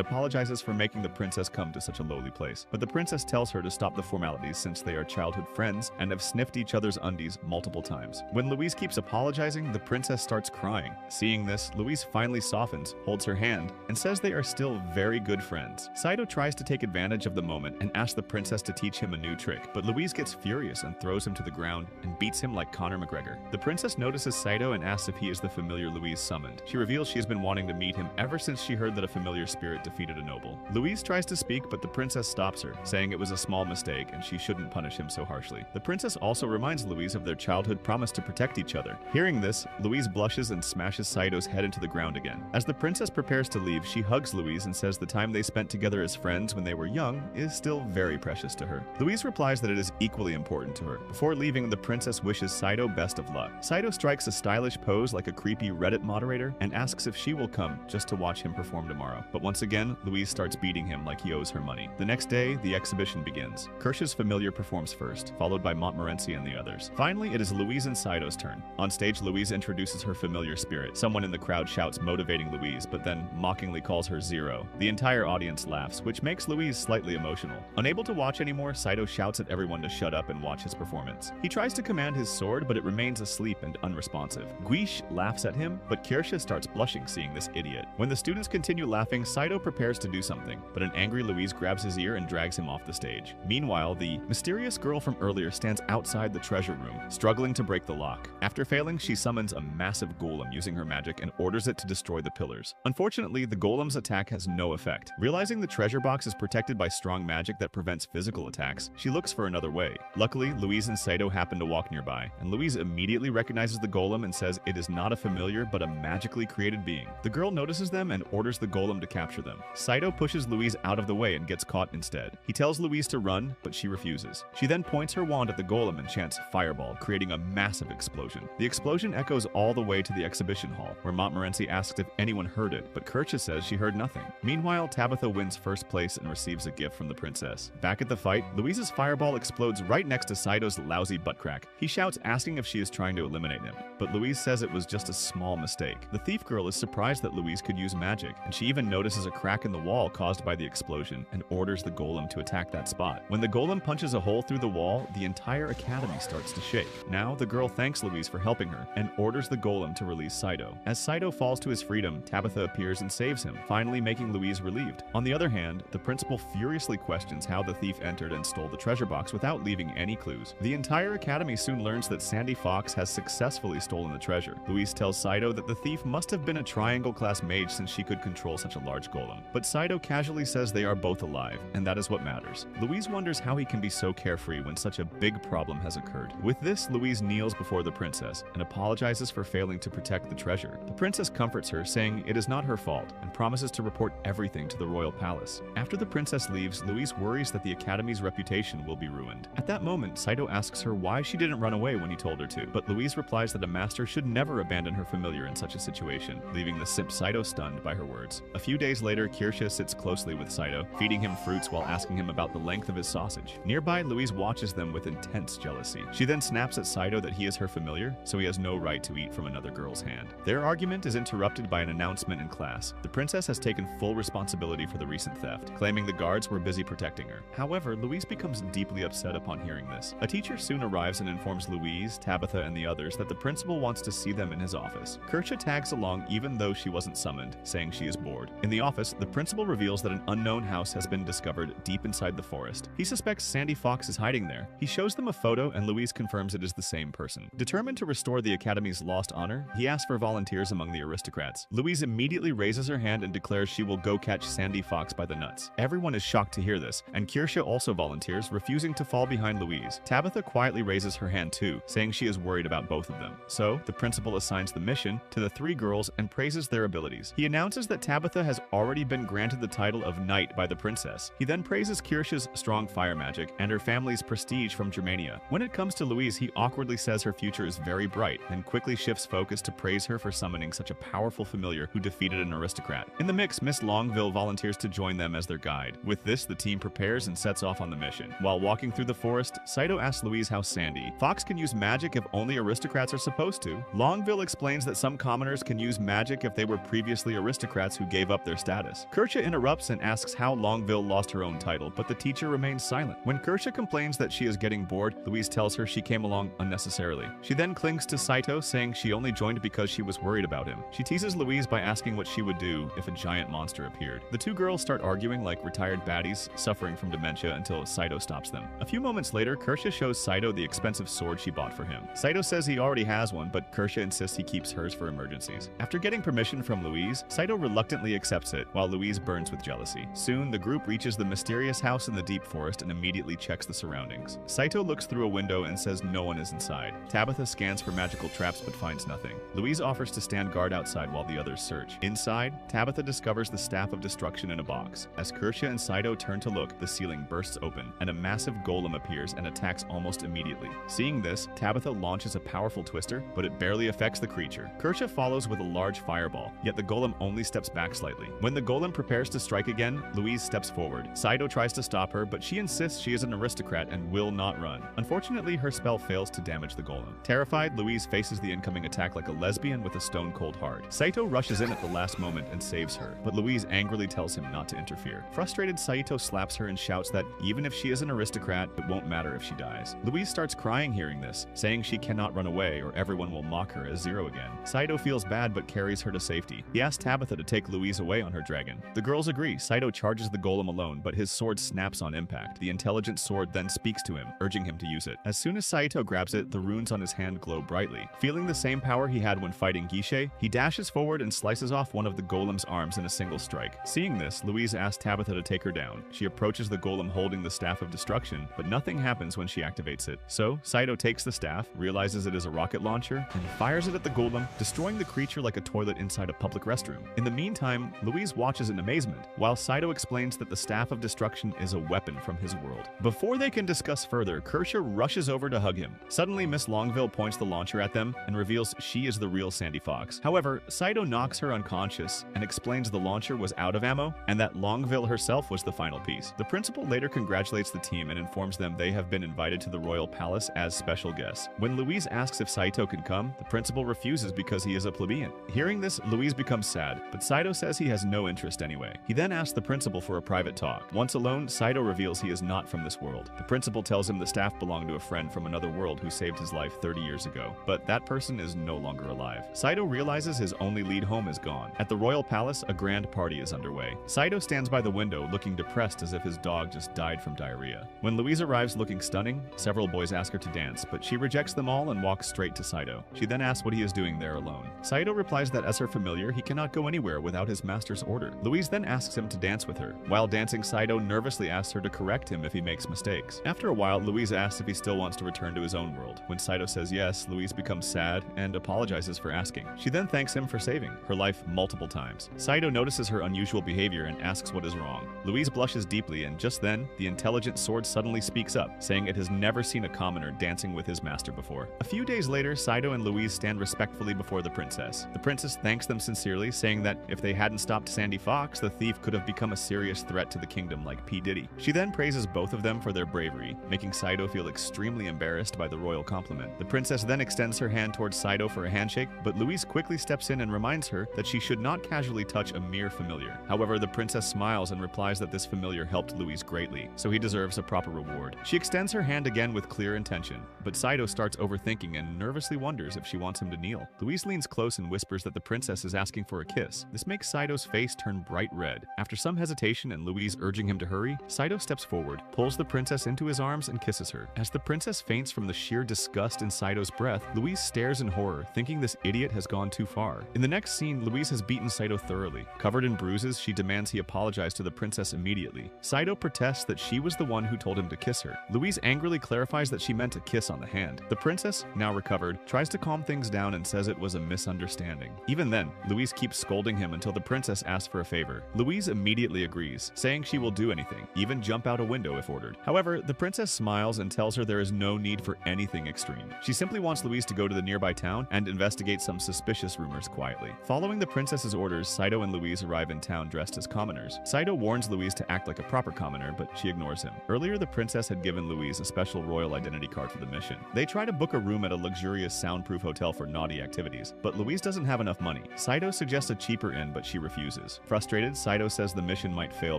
apologizes for making the princess come to such a lowly place, but the princess tells her to stop the formalities since they are childhood friends and have sniffed each other's undies multiple times. When Louise keeps apologizing, the princess starts crying. Seeing this, Louise finally softens, holds her hand, and says they are still very good friends. Saito tries to take advantage of the moment and asks the princess to teach him a new trick, but Louise gets furious and throws him to the ground and beats him like Conor McGregor. The princess notices Saito and asks if he is the familiar Louise summoned. She reveals she has been wanting to meet him ever since she heard that a familiar spirit defeated a noble. Louise tries to speak, but the princess stops her, saying it was a small mistake and she shouldn't punish him so harshly. The princess also reminds Louise of their childhood promise to protect each other. Hearing this, Louise blushes and smashes Saito's head into the ground again. As the princess prepares to leave, she hugs Louise and says the time they spent together as friends when they were young is still very precious to her. Louise replies that it is equally important to her. Before leaving, the princess wishes Saito best of luck. Saito strikes a stylish pose like a creepy Reddit moderator and asks if she will come just to watch him perform tomorrow. But once again, Louise starts beating him like he owes her money. The next day, the exhibition begins. Kirsch's familiar performs first, followed by Montmorency and the others. Finally, it is Louise and Saito's turn. On stage, Louise introduces her familiar spirit. Someone in the crowd shouts motivating Louise, but then mockingly calls her Zero. The entire audience laughs, which makes Louise slightly emotional. Unable to watch anymore, Saito shouts at everyone to shut up and watch his performance. He tries to command his sword, but it remains asleep and unresponsive. Guiche laughs at him, but Kirsch starts blushing seeing this idiot. When the students continue laughing, Saito prepares to do something, but an angry Louise grabs his ear and drags him off the stage. Meanwhile, the mysterious girl from earlier stands outside the treasure room, struggling to break the lock. After failing, she summons a massive golem using her magic and orders it to destroy the pillars. Unfortunately, the golem's attack has no effect. Realizing the treasure box is protected by strong magic that prevents physical attacks, she looks for another way. Luckily, Louise and Saito happen to walk nearby, and Louise immediately recognizes the golem and says it is not a familiar but a magically created being. The girl notices them and orders the golem to capture them. Saito pushes Louise out of the way and gets caught instead. He tells Louise to run, but she refuses. She then points her wand at the golem and chants fireball, creating a massive explosion. The explosion echoes all the way to the exhibition hall, where Montmorency asks if anyone heard it, but Kirche says she heard nothing. Meanwhile, Tabitha wins first place and receives a gift from the princess. Back at the fight, Louise's fireball explodes right next to Saito's lousy butt crack. He shouts, asking if she is trying to eliminate him, but Louise says it was just a small mistake. The thief girl is surprised that Louise could use magic, and she even notices a crack in the wall caused by the explosion and orders the golem to attack that spot. When the golem punches a hole through the wall, the entire academy starts to shake. Now, the girl thanks Louise for helping her and orders the golem to release Saito. As Saito falls to his freedom, Tabitha appears and saves him, finally making Louise relieved. On the other hand, the principal furiously questions how the thief entered and stole the treasure box without leaving any clues. The entire academy soon learns that Sandy Fox has successfully stolen the treasure. Louise tells Saito that the thief must have been a triangle-class mage since she could control such a large golem. But Saito casually says they are both alive, and that is what matters. Louise wonders how he can be so carefree when such a big problem has occurred. With this, Louise kneels before the princess and apologizes for failing to protect the treasure. The princess comforts her, saying it is not her fault, and promises to report everything to the royal palace. After the princess leaves, Louise worries that the academy's reputation will be ruined. At that moment, Saito asks her why she didn't run away when he told her to, but Louise replies that a master should never abandon her familiar in such a situation, leaving the simp Saito stunned by her words. A few days later, Kirche sits closely with Saito, feeding him fruits while asking him about the length of his sausage. Nearby, Louise watches them with intense jealousy. She then snaps at Saito that he is her familiar, so he has no right to eat from another girl's hand. Their argument is interrupted by an announcement in class. The princess has taken full responsibility for the recent theft, claiming the guards were busy protecting her. However, Louise becomes deeply upset upon hearing this. A teacher soon arrives and informs Louise, Tabitha, and the others that the principal wants to see them in his office. Kirche tags along even though she wasn't summoned, saying she is bored. In the office, the principal reveals that an unknown house has been discovered deep inside the forest. He suspects Sandy Fox is hiding there. He shows them a photo and Louise confirms it is the same person. Determined to restore the academy's lost honor, he asks for volunteers among the aristocrats. Louise immediately raises her hand and declares she will go catch Sandy Fox by the the nuts. Everyone is shocked to hear this, and Kirsha also volunteers, refusing to fall behind Louise. Tabitha quietly raises her hand too, saying she is worried about both of them. So, the principal assigns the mission to the three girls and praises their abilities. He announces that Tabitha has already been granted the title of knight by the princess. He then praises Kirsha's strong fire magic and her family's prestige from Germania. When it comes to Louise, he awkwardly says her future is very bright and quickly shifts focus to praise her for summoning such a powerful familiar who defeated an aristocrat. In the mix, Miss Longville volunteers to join them as their guide. With this, the team prepares and sets off on the mission. While walking through the forest, Saito asks Louise how Sandy Fox can use magic if only aristocrats are supposed to. Longville explains that some commoners can use magic if they were previously aristocrats who gave up their status. Kirsha interrupts and asks how Longville lost her own title, but the teacher remains silent. When Kirsha complains that she is getting bored, Louise tells her she came along unnecessarily. She then clings to Saito, saying she only joined because she was worried about him. She teases Louise by asking what she would do if a giant monster appeared. The two girls start arguing like retired baddies suffering from dementia until Saito stops them. A few moments later, Kirsha shows Saito the expensive sword she bought for him. Saito says he already has one, but Kirsha insists he keeps hers for emergencies. After getting permission from Louise, Saito reluctantly accepts it, while Louise burns with jealousy. Soon, the group reaches the mysterious house in the deep forest and immediately checks the surroundings. Saito looks through a window and says no one is inside. Tabitha scans for magical traps but finds nothing. Louise offers to stand guard outside while the others search. Inside, Tabitha discovers the Staff of Destruction in a box. As Kirsha and Saito turn to look, the ceiling bursts open, and a massive golem appears and attacks almost immediately. Seeing this, Tabitha launches a powerful twister, but it barely affects the creature. Kirsha follows with a large fireball, yet the golem only steps back slightly. When the golem prepares to strike again, Louise steps forward. Saito tries to stop her, but she insists she is an aristocrat and will not run. Unfortunately, her spell fails to damage the golem. Terrified, Louise faces the incoming attack like a lesbian with a stone-cold heart. Saito rushes in at the last moment and saves her, but Louise angrily tells him not to interfere. Frustrated, Saito slaps her and shouts that even if she is an aristocrat, it won't matter if she dies. Louise starts crying hearing this, saying she cannot run away or everyone will mock her as Zero again. Saito feels bad but carries her to safety. He asks Tabitha to take Louise away on her dragon. The girls agree. Saito charges the golem alone, but his sword snaps on impact. The intelligent sword then speaks to him, urging him to use it. As soon as Saito grabs it, the runes on his hand glow brightly. Feeling the same power he had when fighting Guiche, he dashes forward and slices off one of the golem's arms in a single strike. Seeing this, Louise asks Tabitha to take her down. She approaches the golem holding the Staff of Destruction, but nothing happens when she activates it. So, Saito takes the staff, realizes it is a rocket launcher, and fires it at the golem, destroying the creature like a toilet inside a public restroom. In the meantime, Louise watches in amazement, while Saito explains that the Staff of Destruction is a weapon from his world. Before they can discuss further, Kirsha rushes over to hug him. Suddenly, Miss Longville points the launcher at them and reveals she is the real Sandy Fox. However, Saito knocks her unconscious and explains the launcher was out of ammo and that Longville herself was the final piece. The principal later congratulates the team and informs them they have been invited to the royal palace as special guests. When Louise asks if Saito can come, the principal refuses because he is a plebeian. Hearing this, Louise becomes sad, but Saito says he has no interest anyway. He then asks the principal for a private talk. Once alone, Saito reveals he is not from this world. The principal tells him the staff belonged to a friend from another world who saved his life 30 years ago, but that person is no longer alive. Saito realizes his only lead home is gone. At the royal palace, a grand party is underway. Saito stands by the window looking depressed as if his dog just died from diarrhea. When Louise arrives looking stunning, several boys ask her to dance, but she rejects them all and walks straight to Saito. She then asks what he is doing there alone. Saito replies that as her familiar, he cannot go anywhere without his master's order. Louise then asks him to dance with her. While dancing, Saito nervously asks her to correct him if he makes mistakes. After a while, Louise asks if he still wants to return to his own world. When Saito says yes, Louise becomes sad and apologizes for asking. She then thanks him for saving her life multiple times. Saito notices her unusual behavior and asks what is wrong. Louise blushes deeply, and just then, the intelligent sword suddenly speaks up, saying it has never seen a commoner dancing with his master before. A few days later, Saito and Louise stand respectfully before the princess. The princess thanks them sincerely, saying that if they hadn't stopped Sandy Fox, the thief could have become a serious threat to the kingdom like P. Diddy. She then praises both of them for their bravery, making Saito feel extremely embarrassed by the royal compliment. The princess then extends her hand towards Saito for a handshake, but Louise quickly steps in and reminds her that she should not casually touch a mere familiar. However, the princess smiles and replies that this familiar helped Louise greatly, so he deserves a proper reward. She extends her hand again with clear intention, but Saito starts overthinking and nervously wonders if she wants him to kneel. Louise leans close and whispers that the princess is asking for a kiss. This makes Saito's face turn bright red. After some hesitation and Louise urging him to hurry, Saito steps forward, pulls the princess into his arms and kisses her. As the princess faints from the sheer disgust in Saito's breath, Louise stares in horror, thinking this idiot has gone too far. In the next scene, Louise has beaten Saito thoroughly. Covered in bruises, she demands he apologize apologize to the princess immediately. Saito protests that she was the one who told him to kiss her. Louise angrily clarifies that she meant a kiss on the hand. The princess, now recovered, tries to calm things down and says it was a misunderstanding. Even then, Louise keeps scolding him until the princess asks for a favor. Louise immediately agrees, saying she will do anything, even jump out a window if ordered. However, the princess smiles and tells her there is no need for anything extreme. She simply wants Louise to go to the nearby town and investigate some suspicious rumors quietly. Following the princess's orders, Saito and Louise arrive in town dressed as commoners. Saito warns Louise to act like a proper commoner, but she ignores him. Earlier, the princess had given Louise a special royal identity card for the mission. They try to book a room at a luxurious soundproof hotel for naughty activities, but Louise doesn't have enough money. Saito suggests a cheaper inn, but she refuses. Frustrated, Saito says the mission might fail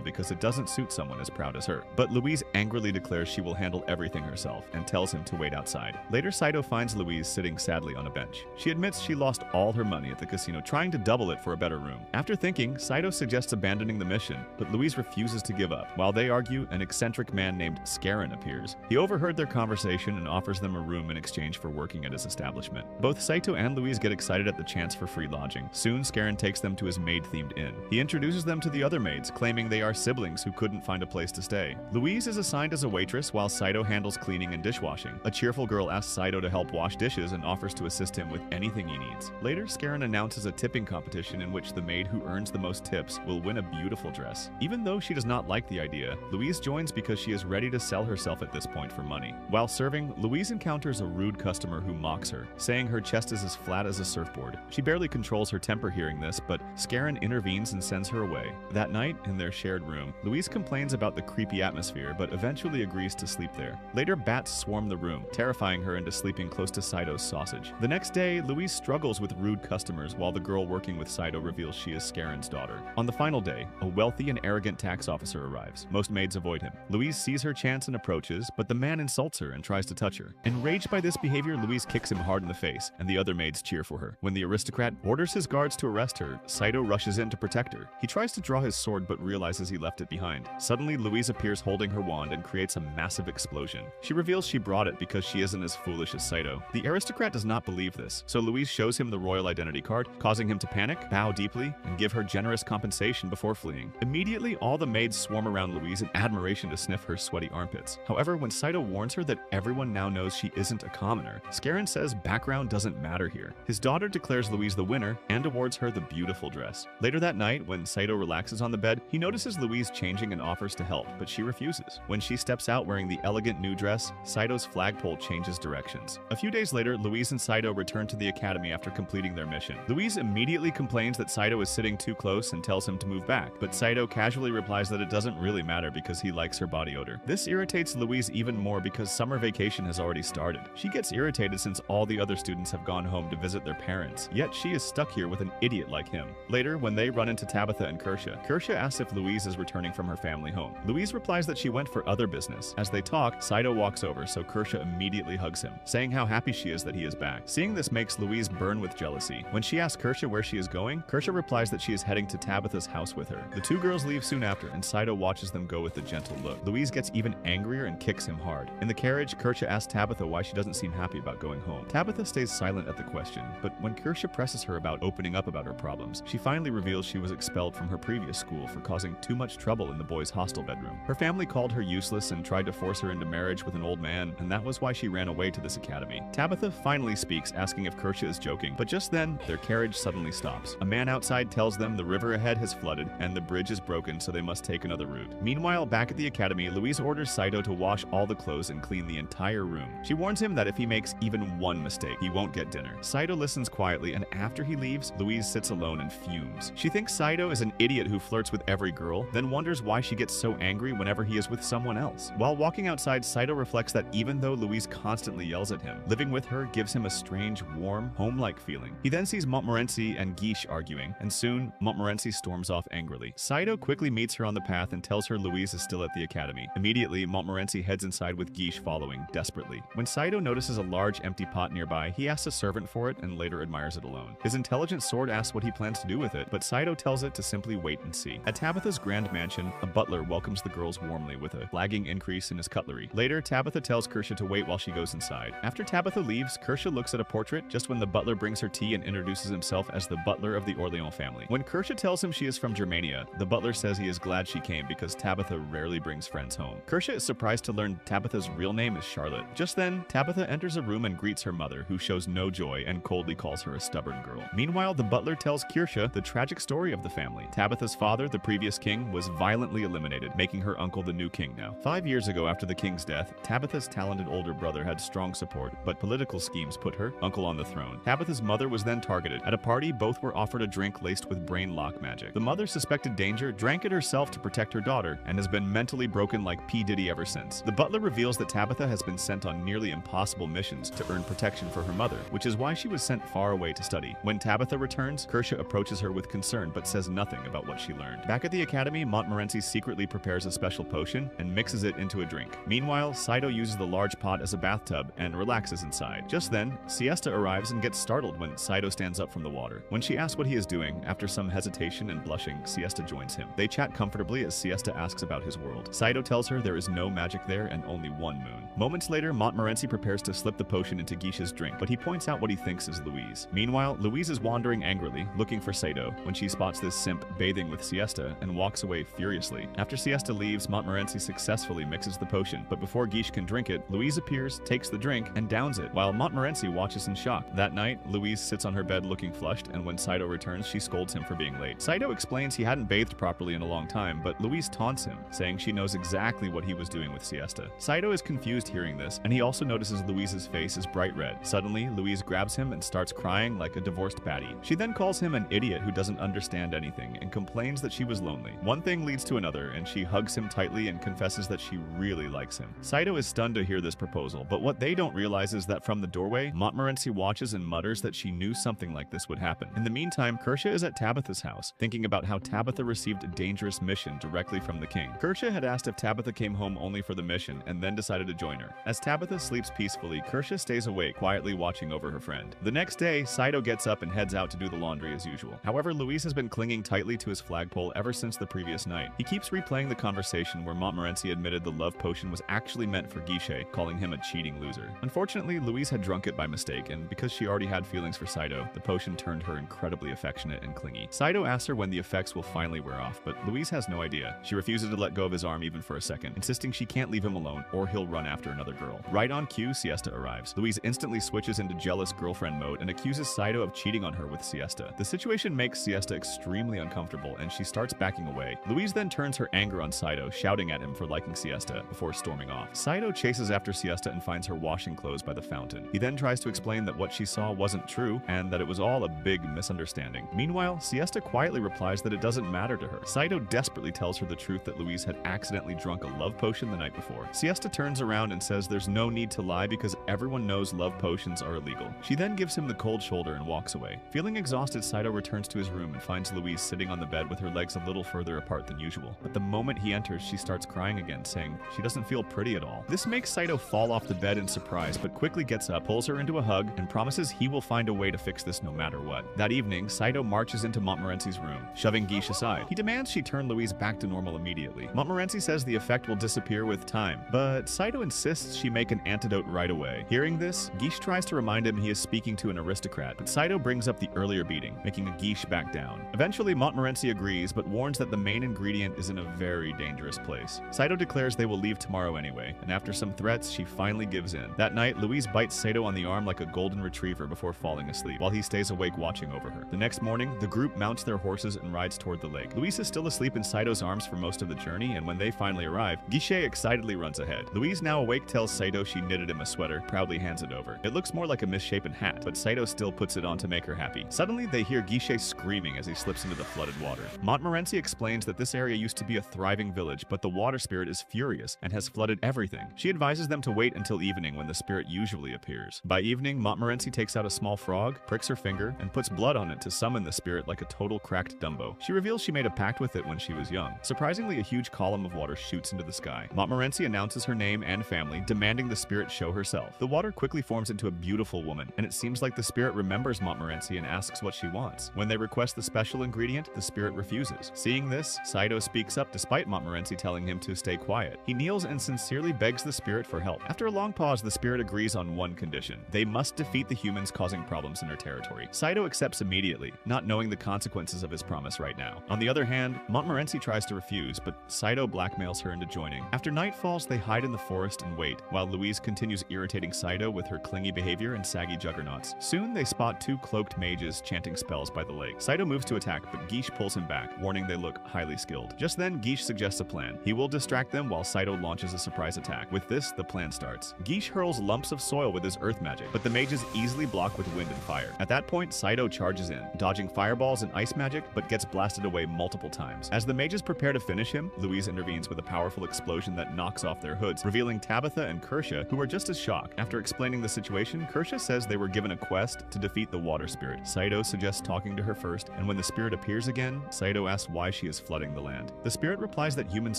because it doesn't suit someone as proud as her. But Louise angrily declares she will handle everything herself and tells him to wait outside. Later, Saito finds Louise sitting sadly on a bench. She admits she lost all her money at the casino trying to double it for a better room. After thinking, Saito suggests abandoning the mission, but Louise refuses to give up. While they argue, an eccentric man named Scarin appears. He overheard their conversation and offers them a room in exchange for working at his establishment. Both Saito and Louise get excited at the chance for free lodging. Soon, Scarin takes them to his maid-themed inn. He introduces them to the other maids, claiming they are siblings who couldn't find a place to stay. Louise is assigned as a waitress while Saito handles cleaning and dishwashing. A cheerful girl asks Saito to help wash dishes and offers to assist him with anything he needs. Later, Scarin announces a tipping competition in which the maid who earns the most tips will win a beautiful dress. Even though she does not like the idea, Louise joins because she is ready to sell herself at this point for money. While serving, Louise encounters a rude customer who mocks her, saying her chest is as flat as a surfboard. She barely controls her temper hearing this, but Scarin intervenes and sends her away. That night, in their shared room, Louise complains about the creepy atmosphere, but eventually agrees to sleep there. Later, bats swarm the room, terrifying her into sleeping close to Saito's sausage. The next day, Louise struggles with rude customers while the girl working with Saito reveals she is Scarin's daughter. On the final day, a wealthy and arrogant tax officer arrives. Most maids avoid him. Louise sees her chance and approaches, but the man insults her and tries to touch her. Enraged by this behavior, Louise kicks him hard in the face, and the other maids cheer for her. When the aristocrat orders his guards to arrest her, Saito rushes in to protect her. He tries to draw his sword but realizes he left it behind. Suddenly, Louise appears holding her wand and creates a massive explosion. She reveals she brought it because she isn't as foolish as Saito. The aristocrat does not believe this, so Louise shows him the royal identity card, causing him to panic, bow deeply, and give her generous compensation before fleeing. Immediately, all the maids swarm around Louise in admiration to sniff her sweaty armpits. However, when Saito warns her that everyone now knows she isn't a commoner, Scarin says background doesn't matter here. His daughter declares Louise the winner and awards her the beautiful dress. Later that night, when Saito relaxes on the bed, he notices Louise changing and offers to help, but she refuses. When she steps out wearing the elegant new dress, Saito's flagpole changes directions. A few days later, Louise and Saito return to the academy after completing their mission. Louise immediately complains that Saito is sitting too close and tells him to move back, but Saito casually replies that it doesn't really matter because he likes her body odor. This irritates Louise even more because summer vacation has already started. She gets irritated since all the other students have gone home to visit their parents, yet she is stuck here with an idiot like him. Later, when they run into Tabitha and Kirsha asks if Louise is returning from her family home. Louise replies that she went for other business. As they talk, Saito walks over, so Kirsha immediately hugs him, saying how happy she is that he is back. Seeing this makes Louise burn with jealousy. When she asks Kirsha where she is going, Kirsha replies that she is heading to Tabitha's house with her. The two girls leave soon after, and Saito watches them go with a gentle look. Louise gets even angrier and kicks him hard. In the carriage, Kirsha asks Tabitha why she doesn't seem happy about going home. Tabitha stays silent at the question, but when Kirsha presses her about opening up about her problems, she finally reveals she was expelled from her previous school for causing too much trouble in the boys' hostel bedroom. Her family called her useless and tried to force her into marriage with an old man, and that was why she ran away to this academy. Tabitha finally speaks, asking if Kirsha is joking, but just then, their carriage suddenly stops. A man outside tells them the river ahead has flooded and the bridge is broken, so they must take another route. Meanwhile, back at the academy, Louise orders Saito to wash all the clothes and clean the entire room. She warns him that if he makes even one mistake, he won't get dinner. Saito listens quietly, and after he leaves, Louise sits alone and fumes. She thinks Saito is an idiot who flirts with every girl, then wonders why she gets so angry whenever he is with someone else. While walking outside, Saito reflects that even though Louise constantly yells at him, living with her gives him a strange, warm, home-like feeling. He then sees Montmorency and Guiche arguing, and soon, Montmorency storms off angrily. Saito quickly meets her on the path and tells her Louise is still at the academy. Immediately, Montmorency heads inside with Guiche following, desperately. When Saito notices a large empty pot nearby, he asks a servant for it and later admires it alone. His intelligent sword asks what he plans to do with it, but Saito tells it to simply wait and see. At Tabitha's grand mansion, a butler welcomes the girls warmly with a flagging increase in his cutlery. Later, Tabitha tells Kirsha to wait while she goes inside. After Tabitha leaves, Kirsha looks at a portrait just when the butler brings her tea and introduces himself as the butler of the Orleans family. When Kirsha tells him she is from Germania, The butler says he is glad she came because Tabitha rarely brings friends home. Kirsha is surprised to learn Tabitha's real name is Charlotte. Just then, Tabitha enters a room and greets her mother, who shows no joy and coldly calls her a stubborn girl. Meanwhile, the butler tells Kirsha the tragic story of the family. Tabitha's father, the previous king, was violently eliminated, making her uncle the new king now. 5 years ago, after the king's death, Tabitha's talented older brother had strong support, but political schemes put her uncle on the throne. Tabitha's mother was then targeted. At a party, both were offered a drink laced with brain lock magic. The mother suspected danger, drank it herself to protect her daughter, and has been mentally broken like P. Diddy ever since. The butler reveals that Tabitha has been sent on nearly impossible missions to earn protection for her mother, which is why she was sent far away to study. When Tabitha returns, Kirsha approaches her with concern but says nothing about what she learned. Back at the academy, Montmorency secretly prepares a special potion and mixes it into a drink. Meanwhile, Saito uses the large pot as a bathtub and relaxes inside. Just then, Siesta arrives and gets startled when Saito stands up from the water. When she asks what he is doing, after some hesitation and blushing, Siesta joins him. They chat comfortably as Siesta asks about his world. Saito tells her there is no magic there and only one moon. Moments later, Montmorency prepares to slip the potion into Guiche's drink, but he points out what he thinks is Louise. Meanwhile, Louise is wandering angrily, looking for Saito, when she spots this simp bathing with Siesta and walks away furiously. After Siesta leaves, Montmorency successfully mixes the potion, but before Guiche can drink it, Louise appears, takes the drink, and downs it, while Montmorency watches in shock. That night, Louise sits on her bed looking flushed, and when Saito returns, she scolds him for being late. Saito explains he hadn't bathed properly in a long time, but Louise taunts him, saying she knows exactly what he was doing with Siesta. Saito is confused hearing this, and he also notices Louise's face is bright red. Suddenly, Louise grabs him and starts crying like a divorced baddie. She then calls him an idiot who doesn't understand anything and complains that she was lonely. One thing leads to another, and she hugs him tightly and confesses that she really likes him. Saito is stunned to hear this proposal, but what they don't realize is that from the doorway, Montmorency watches and mutters that she knew something like this would happen. In the meantime, Kirsha is at Tabitha's house, thinking about how Tabitha received a dangerous mission directly from the king. Kirsha had asked if Tabitha came home only for the mission and then decided to join her. As Tabitha sleeps peacefully, Kirsha stays awake, quietly watching over her friend. The next day, Saito gets up and heads out to do the laundry as usual. However, Louise has been clinging tightly to his flagpole ever since the previous night. He keeps replaying the conversation where Montmorency admitted the love potion was actually meant for Guiche, calling him a cheating loser. Unfortunately, Louise had drunk it by mistake, and because she already had feelings for Saito, the potion turned her incredibly affectionate and clingy. Saito asks her when the effects will finally wear off, but Louise has no idea. She refuses to let go of his arm even for a second, insisting she can't leave him alone or he'll run after another girl. Right on cue, Siesta arrives. Louise instantly switches into jealous girlfriend mode and accuses Saito of cheating on her with Siesta. The situation makes Siesta extremely uncomfortable and she starts backing away. Louise then turns her anger on Saito, shouting at him for liking Siesta, before storming off. Saito chases after Siesta and finds her washing clothes by the fountain. He then tries to explain that what she saw wasn't true and that it was all a big misunderstanding. Meanwhile, Siesta quietly replies that it doesn't matter to her. Saito desperately tells her the truth that Louise had accidentally drunk a love potion the night before. Siesta turns around and says there's no need to lie because everyone knows love potions are illegal. She then gives him the cold shoulder and walks away. Feeling exhausted, Saito returns to his room and finds Louise sitting on the bed with her legs a little further apart than usual. But the moment he enters, she starts crying again, saying she doesn't feel pretty at all. This makes Saito fall off the bed in surprise, but quickly gets up, pulls her into a hug, and promises he will find a way to fix this no matter what. That evening, Saito marches into Montmorency's room, shoving Guiche aside. He demands she turn Louise back to normal immediately. Montmorency says the effect will disappear with time, but Saito insists she make an antidote right away. Hearing this, Guiche tries to remind him he is speaking to an aristocrat, but Saito brings up the earlier beating, making Guiche back down. Eventually, Montmorency agrees, but warns that the main ingredient is in a very dangerous place. Saito declares they will leave tomorrow anyway, and after some threats, she finally gives in. That night, Louise bites Saito on the arm like a golden retriever before falling asleep, while he stays awake watching over her. The next morning, the group mounts their horses and rides toward the lake. Louise is still asleep in Saito's arms for most of the journey, and when they finally arrive, Guiche excitedly runs ahead. Louise, now awake, tells Saito she knitted him a sweater, proudly hands it over. It looks more like a misshapen hat, but Saito still puts it on to make her happy. Suddenly, they hear Guiche screaming as he slips into the flooded water. Montmorency explains that this area used to be a thriving village, but the water spirit is furious and has flooded everything. She advises them to wait until evening when the spirit usually appears. By evening, Montmorency takes out a small frog, pricks her finger, and puts blood on it to summon the spirit like a total cracked Dumbo. She reveals she made a pact with it when she was young. Surprisingly, a huge column of water shoots into the sky. Montmorency announces her name and family, demanding the spirit show herself. The water quickly forms into a beautiful woman, and it seems like the spirit remembers Montmorency and asks what she wants. When they request the special ingredient, the spirit refuses. Seeing this, Saito speaks up despite Montmorency telling him to stay quiet. He kneels and sincerely begs the spirit for help. After a long pause, the spirit agrees on one condition. They must defeat the humans causing problems in her territory. Saito accepts immediately, not knowing the consequences of his promise right now. On the the other hand, Montmorency tries to refuse, but Saito blackmails her into joining. After night falls, they hide in the forest and wait, while Louise continues irritating Saito with her clingy behavior and saggy juggernauts. Soon, they spot two cloaked mages chanting spells by the lake. Saito moves to attack, but Guiche pulls him back, warning they look highly skilled. Just then, Guiche suggests a plan. He will distract them while Saito launches a surprise attack. With this, the plan starts. Guiche hurls lumps of soil with his earth magic, but the mages easily block with wind and fire. At that point, Saito charges in, dodging fireballs and ice magic, but gets blasted away multiple times. As the mages prepare to finish him, Louise intervenes with a powerful explosion that knocks off their hoods, revealing Tabitha and Kirsha, who are just as shocked. After explaining the situation, Kirsha says they were given a quest to defeat the water spirit. Saito suggests talking to her first, and when the spirit appears again, Saito asks why she is flooding the land. The spirit replies that humans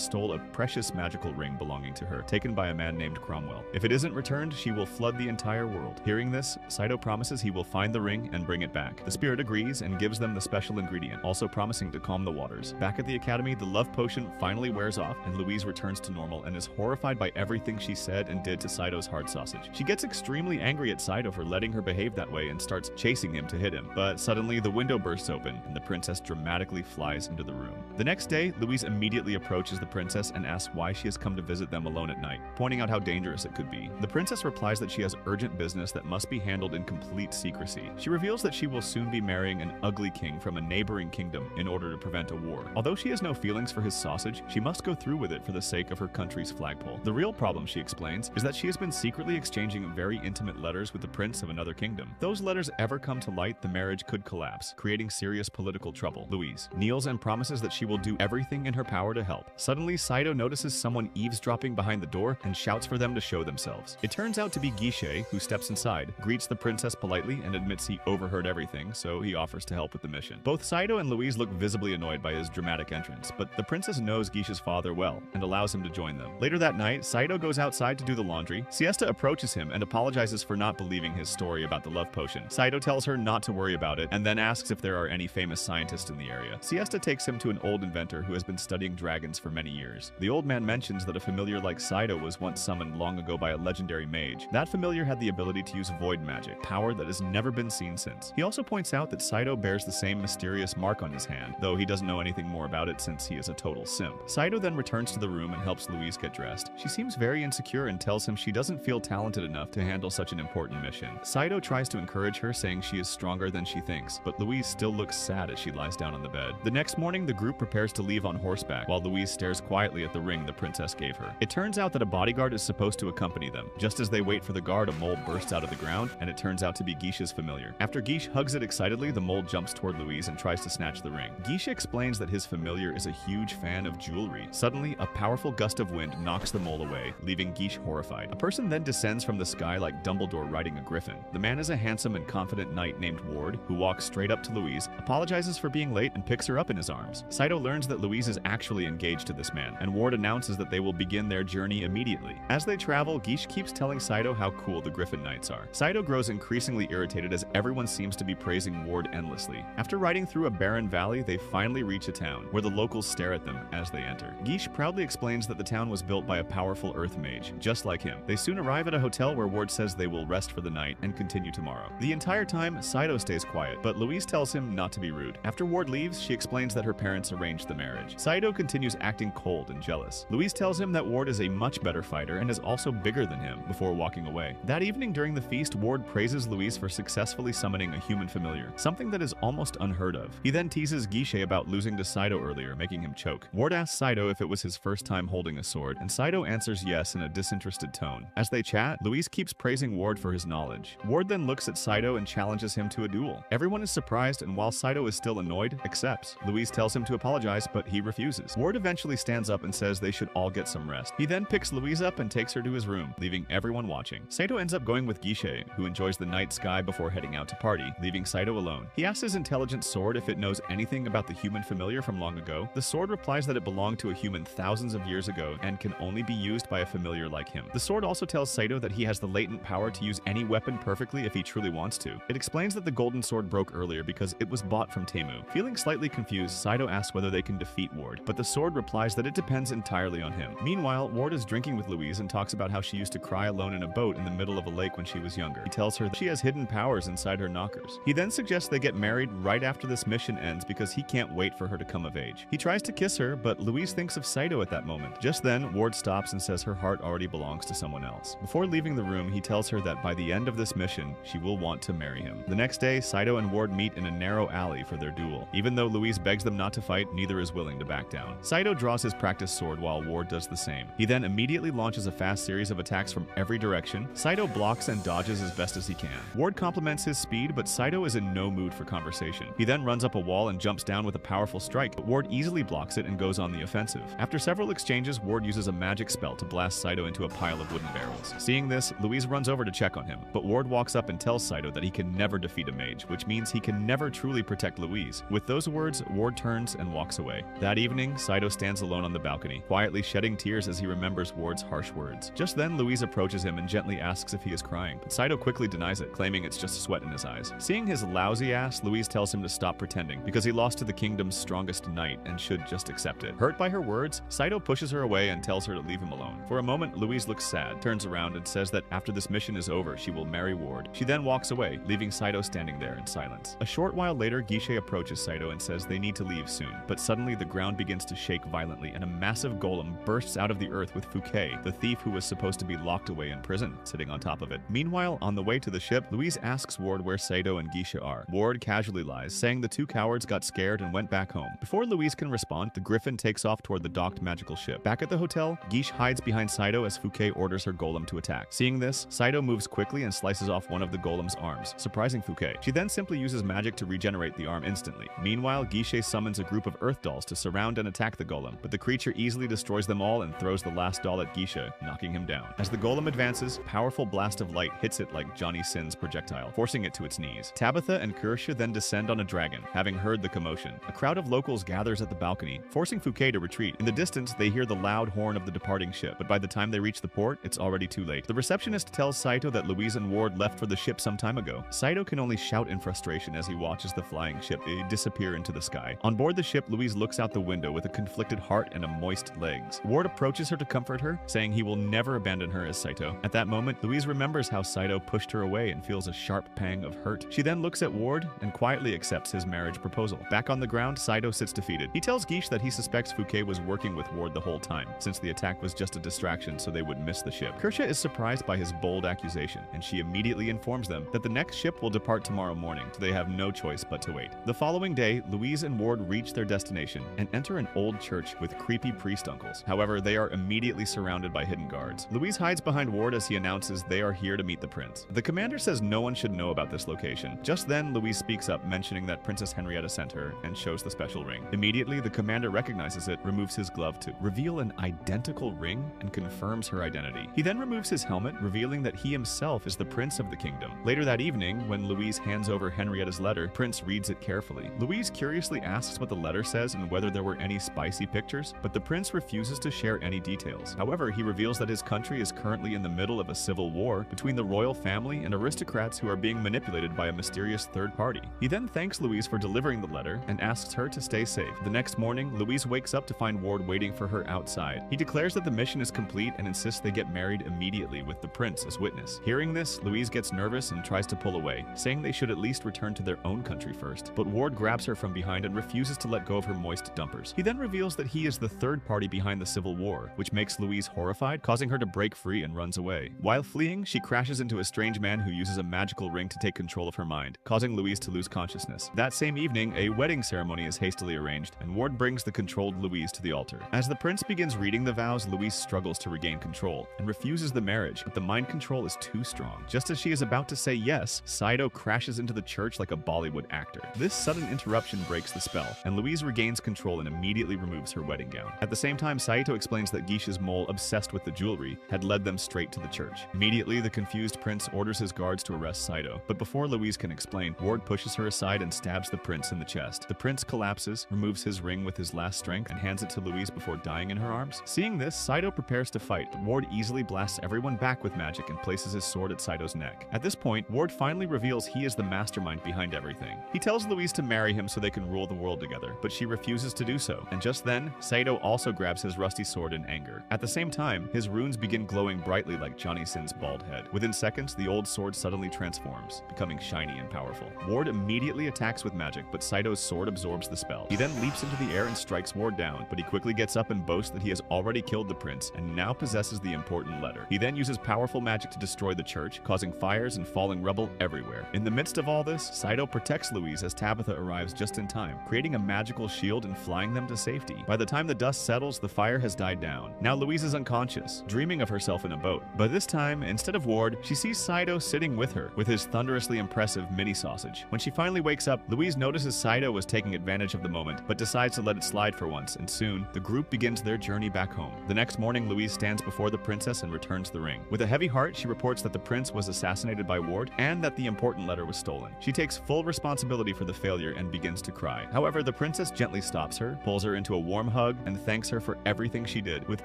stole a precious magical ring belonging to her, taken by a man named Cromwell. If it isn't returned, she will flood the entire world. Hearing this, Saito promises he will find the ring and bring it back. The spirit agrees and gives them the special ingredient, also promising to calm the waters. Back at the academy, the love potion finally wears off, and Louise returns to normal and is horrified by everything she said and did to Saito's hard sausage. She gets extremely angry at Saito for letting her behave that way and starts chasing him to hit him. But suddenly, the window bursts open, and the princess dramatically flies into the room. The next day, Louise immediately approaches the princess and asks why she has come to visit them alone at night, pointing out how dangerous it could be. The princess replies that she has urgent business that must be handled in complete secrecy. She reveals that she will soon be marrying an ugly king from a neighboring kingdom in order to prevent a war. Although she has no feelings for his sausage, she must go through with it for the sake of her country's flagpole. The real problem, she explains, is that she has been secretly exchanging very intimate letters with the prince of another kingdom. If those letters ever come to light, the marriage could collapse, creating serious political trouble. Louise kneels and promises that she will do everything in her power to help. Suddenly, Saito notices someone eavesdropping behind the door and shouts for them to show themselves. It turns out to be Guiche, who steps inside, greets the princess politely, and admits he overheard everything, so he offers to help with the mission. Both Saito and Louise look visibly annoyed by his dramatic entrance, but the princess knows Guiche's father well and allows him to join them. Later that night, Saito goes outside to do the laundry. Siesta approaches him and apologizes for not believing his story about the love potion. Saito tells her not to worry about it and then asks if there are any famous scientists in the area. Siesta takes him to an old inventor who has been studying dragons for many years. The old man mentions that a familiar like Saito was once summoned long ago by a legendary mage. That familiar had the ability to use void magic, power that has never been seen since. He also points out that Saito bears the same mysterious mark on his hand, though he doesn't know anything more about it since he is a total simp. Saito then returns to the room and helps Louise get dressed. She seems very insecure and tells him she doesn't feel talented enough to handle such an important mission. Saito tries to encourage her, saying she is stronger than she thinks, but Louise still looks sad as she lies down on the bed. The next morning, the group prepares to leave on horseback, while Louise stares quietly at the ring the princess gave her. It turns out that a bodyguard is supposed to accompany them. Just as they wait for the guard, a mole bursts out of the ground, and it turns out to be Guiche's familiar. After Guiche hugs it excitedly, the mole jumps toward Louise and tries to snatch the ring. Guiche explains that his familiar is a huge fan of jewelry. Suddenly, a powerful gust of wind knocks the mole away, leaving Guiche horrified. A person then descends from the sky like Dumbledore riding a griffin. The man is a handsome and confident knight named Ward, who walks straight up to Louise, apologizes for being late, and picks her up in his arms. Saito learns that Louise is actually engaged to this man, and Ward announces that they will begin their journey immediately. As they travel, Guiche keeps telling Saito how cool the Griffin Knights are. Saito grows increasingly irritated as everyone seems to be praising Ward endlessly. After riding through a barren valley, they finally reach a town, where the locals stare at them as they enter. Guiche proudly explains that the town was built by a powerful earth mage, just like him. They soon arrive at a hotel where Ward says they will rest for the night and continue tomorrow. The entire time, Saito stays quiet, but Louise tells him not to be rude. After Ward leaves, she explains that her parents arranged the marriage. Saito continues acting cold and jealous. Louise tells him that Ward is a much better fighter and is also bigger than him, before walking away. That evening during the feast, Ward praises Louise for successfully summoning a human familiar, something that is almost unheard of. He then teases Guiche about losing to Saito earlier, making him choke. Ward asks Saito if it was his first time holding a sword, and Saito answers yes in a disinterested tone. As they chat, Louise keeps praising Ward for his knowledge. Ward then looks at Saito and challenges him to a duel. Everyone is surprised, and while Saito is still annoyed, accepts. Louise tells him to apologize, but he refuses. Ward eventually stands up and says they should all get some rest. He then picks Louise up and takes her to his room, leaving everyone watching. Saito ends up going with Guiche, who enjoys the night sky before heading out to party, leaving Saito alone. He asks his intelligent sword if it knows anything about the human familiar from long ago. The sword replies that it belonged to a human thousands of years ago and can only be used by a familiar like him. The sword also tells Saito that he has the latent power to use any weapon perfectly if he truly wants to. It explains that the golden sword broke earlier because it was bought from Temu. Feeling slightly confused, Saito asks whether they can defeat Ward, but the sword replies that it depends entirely on him. Meanwhile, Ward is drinking with Louise and talks about how she used to cry alone in a boat in the middle of a lake when she was younger. He tells her that she has hidden powers inside her knockers. He then suggests they get married right after this mission ends because he can't wait for her to come of age. He tries to kiss her, but Louise thinks of Saito at that moment. Just then, Ward stops and says her heart already belongs to someone else. Before leaving the room, he tells her that by the end of this mission, she will want to marry him. The next day, Saito and Ward meet in a narrow alley for their duel. Even though Louise begs them not to fight, neither is willing to back down. Saito draws his practice sword while Ward does the same. He then immediately launches a fast series of attacks from every direction. Saito blocks and dodges as best as he can. Ward compliments his speed, but Saito is in no mood for conversation. He then runs up a wall and jumps down with a powerful strike, but Ward easily blocks it and goes on the offensive. After several exchanges, Ward uses a magic spell to blast Saito into a pile of wooden barrels. Seeing this, Louise runs over to check on him, but Ward walks up and tells Saito that he can never defeat a mage, which means he can never truly protect Louise. With those words, Ward turns and walks away. That evening, Saito stands alone on the balcony, quietly shedding tears as he remembers Ward's harsh words. Just then, Louise approaches him and gently asks if he is crying, but Saito quickly denies it, claiming it's just sweat in his eyes. Seeing his lousy ass, Louise tells him to stop pretending, because he lost to the kingdom's strongest knight and should just accept it. Hurt by her words, Saito pushes her away and tells her to leave him alone. For a moment, Louise looks sad, turns around and says that after this mission is over, she will marry Ward. She then walks away, leaving Saito standing there in silence. A short while later, Guiche approaches Saito and says they need to leave soon, but suddenly the ground begins to shake violently and a massive golem bursts out of the earth with Fouquet, the thief who was supposed to be locked away in prison, sitting on top of it. Meanwhile, on the way to the ship, Louise asks Ward where Saito and Guiche are. Ward casually lies, saying the two cowards got scared and went back home. Before Louise can respond, the Griffin takes off toward the docked magical ship. Back at the hotel, Guiche hides behind Saito as Fouquet orders her golem to attack. Seeing this, Saito moves quickly and slices off one of the golem's arms, surprising Fouquet. She then simply uses magic to regenerate the arm instantly. Meanwhile, Guiche summons a group of earth dolls to surround and attack the golem, but the creature easily destroys them all and throws the last doll at Guiche, knocking him down. As the golem advances, a powerful blast of light hits it like Johnny Sin's projectile, forcing it to its knees. Tabitha and Kirsche then descend on a dragon, having heard the commotion. A crowd of locals gathers at the balcony, forcing Fouquet to retreat. In the distance, they hear the loud horn of the departing ship, but by the time they reach the port, it's already too late. The receptionist tells Saito that Louise and Ward left for the ship some time ago. Saito can only shout in frustration as he watches the flying ship disappear into the sky. On board the ship, Louise looks out the window with a conflicted heart and a moist legs. Ward approaches her to comfort her, saying he will never abandon her as Saito. At that moment, Louise remembers how Saito pushed her away and feels a sharp pang of hurt. She then looks at Ward and quietly accepts his marriage proposal. Back on the ground, Saito sits defeated. He tells Guiche that he suspects Fouquet was working with Ward the whole time, since the attack was just a distraction so they would miss the ship. Kirsche is surprised by his bold accusation, and she immediately informs them that the next ship will depart tomorrow morning, so they have no choice but to wait. The following day, Louise and Ward reach their destination and enter an old church with creepy priest uncles. However, they are immediately surrounded by hidden guards. Louise hides behind Ward as he announces they are here to meet the prince. The commander says no one should know about this location. Just then, Louise speaks up, mentioning that Princess Henrietta sent her and shows the special ring. Immediately, the commander recognizes it, removes his glove to reveal an identical ring, and confirms her identity. He then removes his helmet, revealing that he himself is the prince of the kingdom. Later that evening, when Louise hands over Henrietta's letter, Prince reads it carefully. Louise curiously asks what the letter says and whether there were any spicy pictures, but the prince refuses to share any details. However, he reveals that his country is currently in the middle of a civil war between the royal family and aristocrats who are being manipulated by a mysterious third party. He then thanks Louise for delivering the letter and asks her to stay safe. The next morning, Louise wakes up to find Ward waiting for her outside. He declares that the mission is complete and insists they get married immediately with the prince as witness. Hearing this, Louise gets nervous and tries to pull away, saying they should at least return to their own country first. But Ward grabs her from behind and refuses to let go of her moist dumpers. He then reveals that he is the third party behind the civil war, which makes Louise horrified, causing her to break free and runs away. While fleeing, she crashes into a strange man who uses a magical ring to take control of her mind, causing Louise to lose consciousness. That same evening, a wedding ceremony is hastily arranged, and Ward brings the controlled Louise to the altar. As the prince begins reading the vows, Louise struggles to regain control and refuses the marriage, but the mind control is too strong. Just as she is about to say yes, Saito crashes into the church like a Bollywood actor. This sudden interruption breaks the spell, and Louise regains control and immediately removes her wedding gown. At the same time, Saito explains that Guiche's mole, obsessed with the jewelry, had led them straight to the church. Immediately, the confused prince orders his guards to arrest Saito, but before Louise can explain, Ward pushes her aside and stabs the prince in the chest. The prince collapses, removes his ring with his last strength, and hands it to Louise before dying in her arms. Seeing this, Saito prepares to fight, but Ward easily blasts everyone back with magic and places his sword at Saito's neck. At this point, Ward finally reveals he is the mastermind behind everything. He tells Louise to marry him so they can rule the world together, but she refuses to do so, and just then, Saito also grabs his rusty sword in anger. At the same time, his runes begin glowing brightly like Johnny Sin's bald head. Within seconds, the old sword suddenly transforms, becoming shiny and powerful. Ward immediately attacks with magic, but Saito's sword absorbs the spell. He then leaps into the air and strikes Ward down, but he quickly gets up and boasts that he has already killed the prince and now possesses the important letter. He then uses powerful magic to destroy the church, causing fires and falling rubble everywhere. In the midst of all this, Saito protects Louise as Tabitha arrives just in time, creating a magical shield and flying them to safety. By the time the dust settles, the fire has died down. Now Louise is unconscious, dreaming of herself in a boat. But this time, instead of Ward, she sees Saito sitting with her, with his thunderously impressive mini sausage. When she finally wakes up, Louise notices Saito was taking advantage of the moment, but decides to let it slide for once, and soon, the group begins their journey back home. The next morning, Louise stands before the princess and returns the ring. With a heavy heart, she reports that the prince was assassinated by Ward and that the important letter was stolen. She takes full responsibility for the failure and begins to cry. However, the princess gently stops her, pulls her into a warm hug, and thanks her for everything she did, with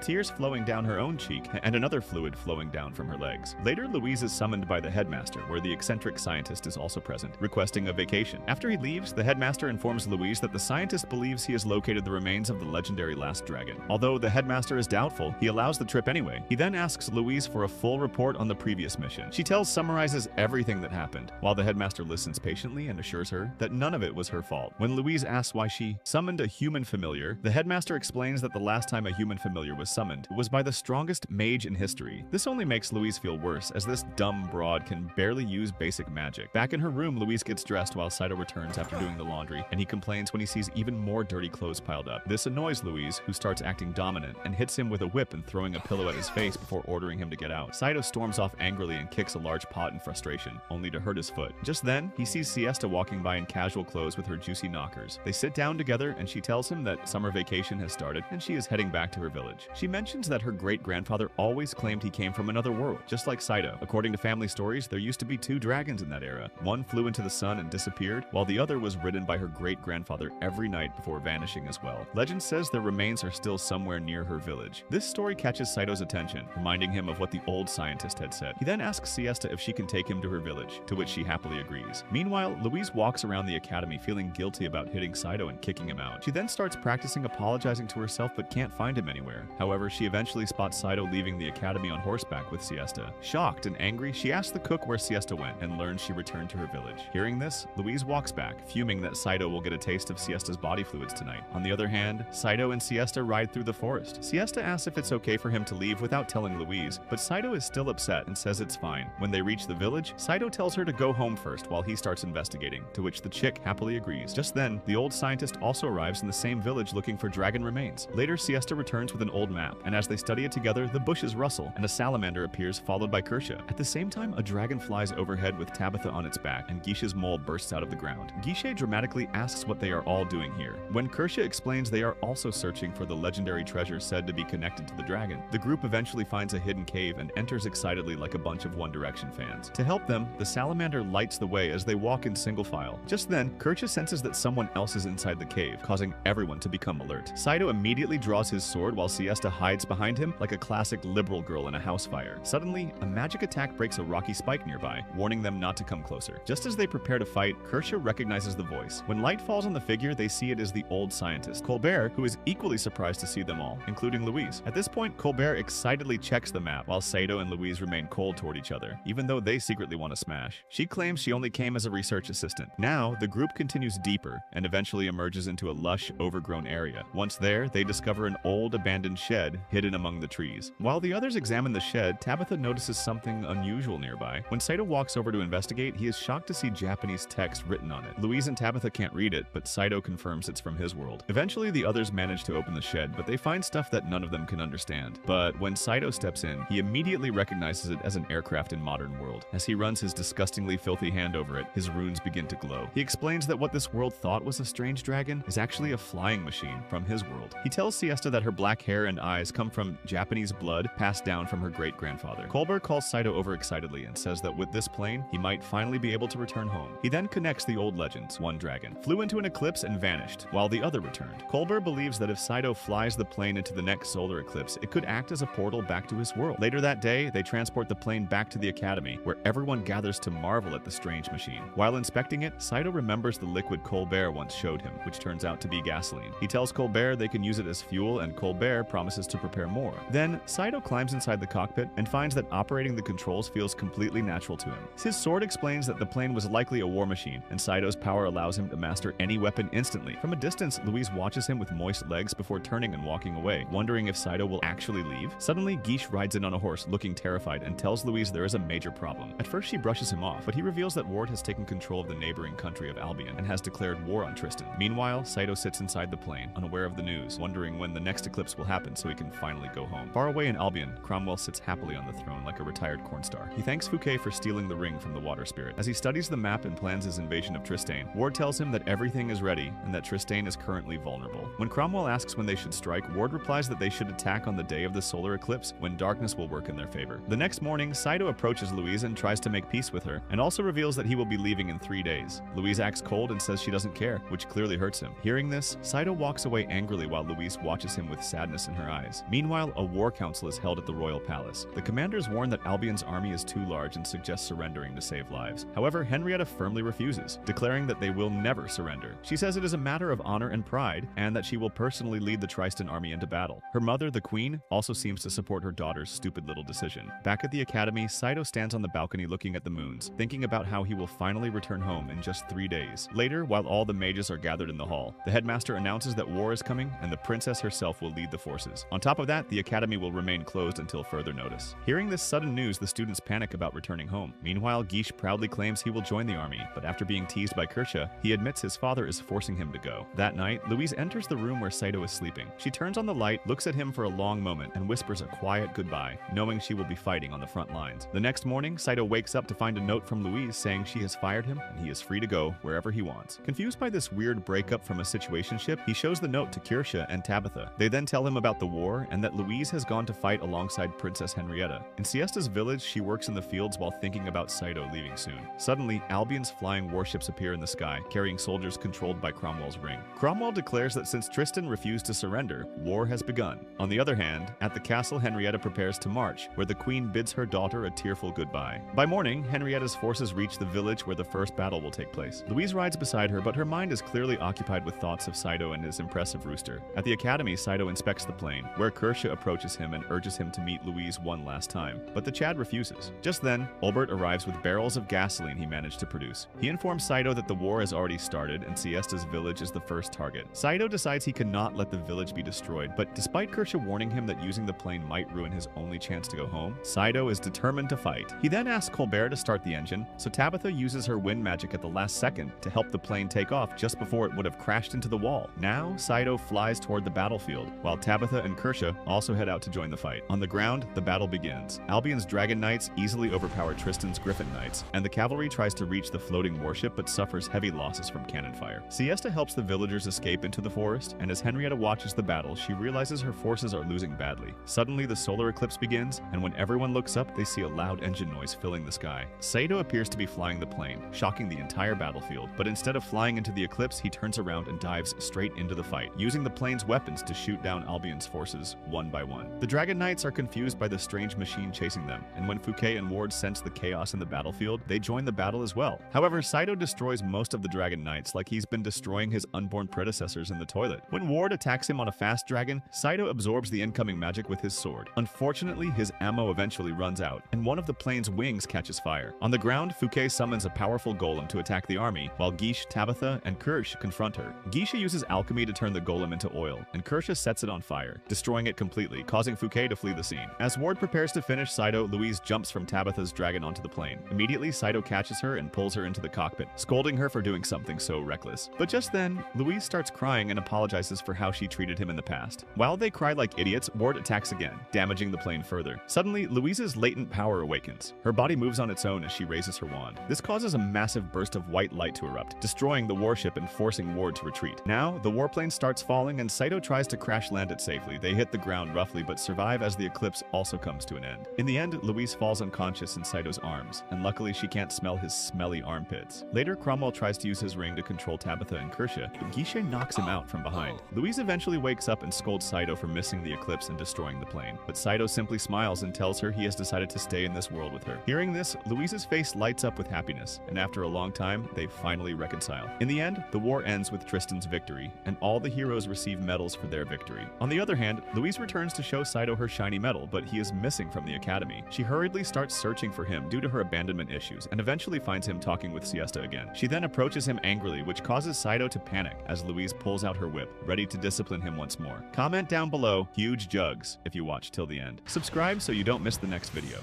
tears flowing down her own cheek and another fluid flowing down from her legs. Later, Louise is summoned by the headmaster, where the eccentric scientist is also present, requesting a vacation. After he leaves, the headmaster informs Louise that the scientist believes he has located the remains of the legendary Last Dragon. Although the headmaster is doubtful, he allows the trip anyway. He then asks Louise for a full report on the previous mission. She summarizes everything that happened, while the headmaster listens patiently and assures her that none of it was her fault. When Louise asks why she summoned a human familiar, the headmaster explains that the last time a human familiar was summoned was by the strongest mage in history. This only makes Louise feel worse, as this dumb broad can barely use basic magic. Back in her room, Louise gets dressed while Saito returns after doing the laundry, and he complains when he sees even more dirty clothes piled up. This annoys Louise, who starts acting dominant and hits him with a whip and throwing a pillow at his face before ordering him to get out. Saito storms off angrily and kicks a large pot in frustration, only to hurt his foot. Just then, he sees Siesta walking by in casual clothes with her juicy knockers. They sit down together and she tells him that summer vacation has started and she is heading back to her village. She mentions that her great-grandfather always claimed he came from another world, just like Saito. According to family stories, there used to be two dragons in that era. One flew into the sun and disappeared, while the other was ridden by her great-grandfather every night before vanishing as well. Legend says their remains are still somewhere near her village. This story catches Saito's attention, reminding him of what the old scientist had said. He then asks Siesta if she can take him to her village, to which she happily agrees. Meanwhile, Louise walks around the academy feeling guilty about hitting Saito and kicking him out. She then starts practicing apologizing to herself but can't find him anywhere. However, she eventually spots Saito leaving the academy on horseback with Siesta. Shocked and angry, she asks the cook where Siesta went and learns she returned to her village. Hearing this, Louise walks back, fuming that Saito will get a taste of Siesta's body fluids tonight. On the other hand, Saito and Siesta ride through the forest. Siesta asks if it's okay for him to leave without telling Louise, but Saito is still upset and says it's fine. When they reach the village, Saito tells her to go home first while he starts investigating, to which the chick happily agrees. Just then, the old scientist also arrives in the same village looking for dragon remains. Later, Siesta returns with an old map, and as they study it together, the bushes rustle, and a salamander appears followed by Kirsha. At the same time, a dragon flies overhead with Tabitha on its back, and Guiche's mole bursts out of the ground. Guiche dramatically asks what they are all doing here. When Kirsha explains they are also searching for the legendary treasure said to be connected to the dragon, the group eventually finds a hidden cave and enters excitedly like a bunch of One Direction fans. To help them, the salamander lights the way as they walk in single file. Just then, Kirsha senses that someone else is inside the cave, causing everyone to become alert. Saito immediately draws his sword while Siesta hides behind him like a classic liberal girl in a house fire. Suddenly, a magic attack breaks a rocky spike nearby, warning them not to come closer. Just as they prepare to fight, Kirsha recognizes the voice. When light falls on the figure, they see it is the old scientist, Colbert, who is equally surprised to see them all, including Louise. At this point, Colbert excitedly checks the map, while Saito and Louise remain cold toward each other, even though they secretly want to smash. She claims she only came as a research assistant. Now, the group continues deeper and eventually emerges into a lush, overgrown area. Once there, they discover an old, abandoned shed hidden among the trees. While the others examine the shed, Tabitha notices something unusual nearby. When Saito walks over to investigate, he is shocked to see Japanese text written on it. Louise and Tabitha can't read it, but Saito confirms it's from his world. Eventually, the others manage to open the shed, but they find stuff that none of them can understand. But when Saito steps in, he immediately recognizes it as an aircraft in modern world. As he runs his disgustingly filthy hand over it, his runes begin to glow. He explains that what this world thought was a strange dragon is actually a flying machine from his world. He tells Siesta that her black hair and eyes come from Japanese blood passed down from her great-grandfather. Colbert calls Saito overexcitedly and says that with this plane, he might finally be able to return home. He then connects the old legends. One dragon flew into an eclipse and vanished, while the other returned. Colbert believes that if Saito flies the plane into the next solar eclipse, it could act as a portal back to his world. Later that day, they transport the plane back to the academy, where everyone gathers to marvel at the strange machine. While inspecting it, Saito remembers the liquid Colbert once showed him, which turns out to be gasoline. He tells Colbert they can use it as fuel, and Colbert promises to prepare more. Then, Saito climbs inside the cockpit and finds that operating the controls feels completely natural to him. His sword explains that the plane was likely a war machine, and Saito's power allows him to master any weapon instantly. From a distance, Louise watches him with moist legs before turning and walking away, wondering if Saito will actually leave. Suddenly, Guiche rides in on a horse, looking terrified, and tells Louise there is a major problem. At first, she brushes him off, but he reveals that Ward has taken control of the neighboring country of Albion and has declared war on Tristan. Meanwhile, Saito sits inside the plane, unaware of the news, wondering when the next eclipse will happen so he can finally go home. Far away in Albion, Cromwell sits happily on the throne like a retired cornstar. He thanks Fouquet for stealing the ring from the water spirit. As he studies the map and plans his invasion of Tristane, Ward tells him that everything is ready and that Tristane is currently vulnerable. When Cromwell asks when they should strike, Ward replies that they should attack on the day of the solar eclipse when darkness will work in their favor. The next morning, Saito approaches Louise and tries to make peace with her, and also reveals that he will be leaving in 3 days. Louise acts cold and says she doesn't care, which clearly hurts him. Hearing this, Saito walks away angrily while Louise watches him with sadness in her eyes. Meanwhile, a war council is held at the royal palace. The commanders warn that Albion's army is too large and suggest surrendering to save lives. However, Henrietta firmly refuses, declaring that they will never surrender. She says it is a matter of honor and pride, and that she will personally lead the Tristan army into battle. Her mother, the queen, also seems to support her daughter's stupid little decision. Back at the academy, Saito stands on the balcony looking at the moons, thinking about how he will finally return home in just 3 days. Later, while all the mages are gathered in the hall, the headmaster announces that war is coming and the princess herself will lead the forces. On top of that, the academy will remain closed until further notice. Hearing this sudden news, the students panic about returning home. Meanwhile, Guiche proudly claims he will join the army, but after being teased by Kirsche, he admits his father is forcing him to go. That night, Louise enters the room where Saito is sleeping. She turns on the light, looks at him for a long moment, and whispers a quiet goodbye, knowing she will be fighting on the front lines. The next morning, Saito wakes up to find a note from Louise saying she has fired him and he is free to go wherever he wants. Confused by this weird breakup from a situationship, he shows the note to Kirsche and Tabitha. They then tell him about the war and that Louise has gone to fight alongside Princess Henrietta. In Siesta's village, she works in the fields while thinking about Saito leaving soon. Suddenly, Albion's flying warships appear in the sky, carrying soldiers controlled by Cromwell's ring. Cromwell declares that since Tristan refused to surrender, war has begun. On the other hand, at the castle, Henrietta prepares to march, where the queen bids her daughter a tearful goodbye. By morning, Henrietta's forces reach the village where the first battle will take place. Louise rides beside her, but her mind is clearly occupied with thoughts of Saito and his impressive rooster. At the academy, Saito inspects the plane, where Kirsche approaches him and urges him to meet Louise one last time, but the Chad refuses. Just then, Olbert arrives with barrels of gasoline he managed to produce. He informs Saito that the war has already started and Siesta's village is the first target. Saito decides he cannot let the village be destroyed, but despite Kirsche warning him that using the plane might ruin his only chance to go home, Saito is determined to fight. He then asks Colbert to start the engine, so Tabitha uses her wind magic at the last second to help the plane take off just before it would have crashed into the wall. Now, Saito flies toward the battlefield, while Tabitha and Kirsche also head out to join the fight. On the ground, the battle begins. Albion's Dragon Knights easily overpower Tristan's Griffin Knights, and the cavalry tries to reach the floating warship but suffers heavy losses from cannon fire. Siesta helps the villagers escape into the forest, and as Henrietta watches the battle, she realizes her forces are losing badly. Suddenly, the solar eclipse begins, and when everyone looks up, they see a loud engine noise filling the sky. Saito appears to be flying the plane, shocking the entire battlefield, but instead of flying into the eclipse, he turns around and dives straight into the fight, using the plane's weapons to shoot down Albion's forces one by one. The Dragon Knights are confused by the strange machine chasing them, and when Fouquet and Ward sense the chaos in the battlefield, they join the battle as well. However, Saito destroys most of the Dragon Knights like he's been destroying his unborn predecessors in the toilet. When Ward attacks him on a fast dragon, Saito absorbs the incoming magic with his sword. Unfortunately, his ammo eventually runs out, and one of the plane's wings catches fire. On the ground, Fouquet summons a powerful golem to attack the army, while Guiche, Tabitha, and Kirsche confront her. Guiche uses alchemy to turn the golem into oil, and Kirsche sets it on fire, destroying it completely, causing Fouquet to flee the scene. As Ward prepares to finish Saito, Louise jumps from Tabitha's dragon onto the plane. Immediately, Saito catches her and pulls her into the cockpit, scolding her for doing something so reckless. But just then, Louise starts crying and apologizes for how she treated him in the past. While they cry like idiots, Ward attacks again, damaging the plane further. Suddenly, Louise's latent power awakens. Her body moves on its own as she raises her wand. This causes a massive burst of white light to erupt, destroying the warship and forcing Ward to retreat. Now, the warplane starts falling and Saito tries to crash land it safely. They hit the ground roughly but survive as the eclipse also comes to an end. In the end, Louise falls unconscious in Saito's arms, and luckily she can't smell his smelly armpits. Later, Cromwell tries to use his ring to control Tabitha and Kirsche, but Guiche knocks him out from behind. Louise eventually wakes up and scolds Saito for missing the eclipse and destroying the plane, but Saito simply smiles and tells her he has decided to stay in this world with her. Hearing this, Louise's face lights up with happiness, and after a long time, they finally reconcile. In the end, the war ends with Tristan's victory, and all the heroes receive medals for their victory. On the other hand, Louise returns to show Saito her shiny medal, but he is missing from the academy. She hurriedly starts searching for him due to her abandonment issues, and eventually finds him talking with Siesta again. She then approaches him angrily, which causes Saito to panic as Louise pulls out her whip, ready to discipline him once more. Comment down below, huge jugs, if you watch till the end. Subscribe so you don't miss the next video.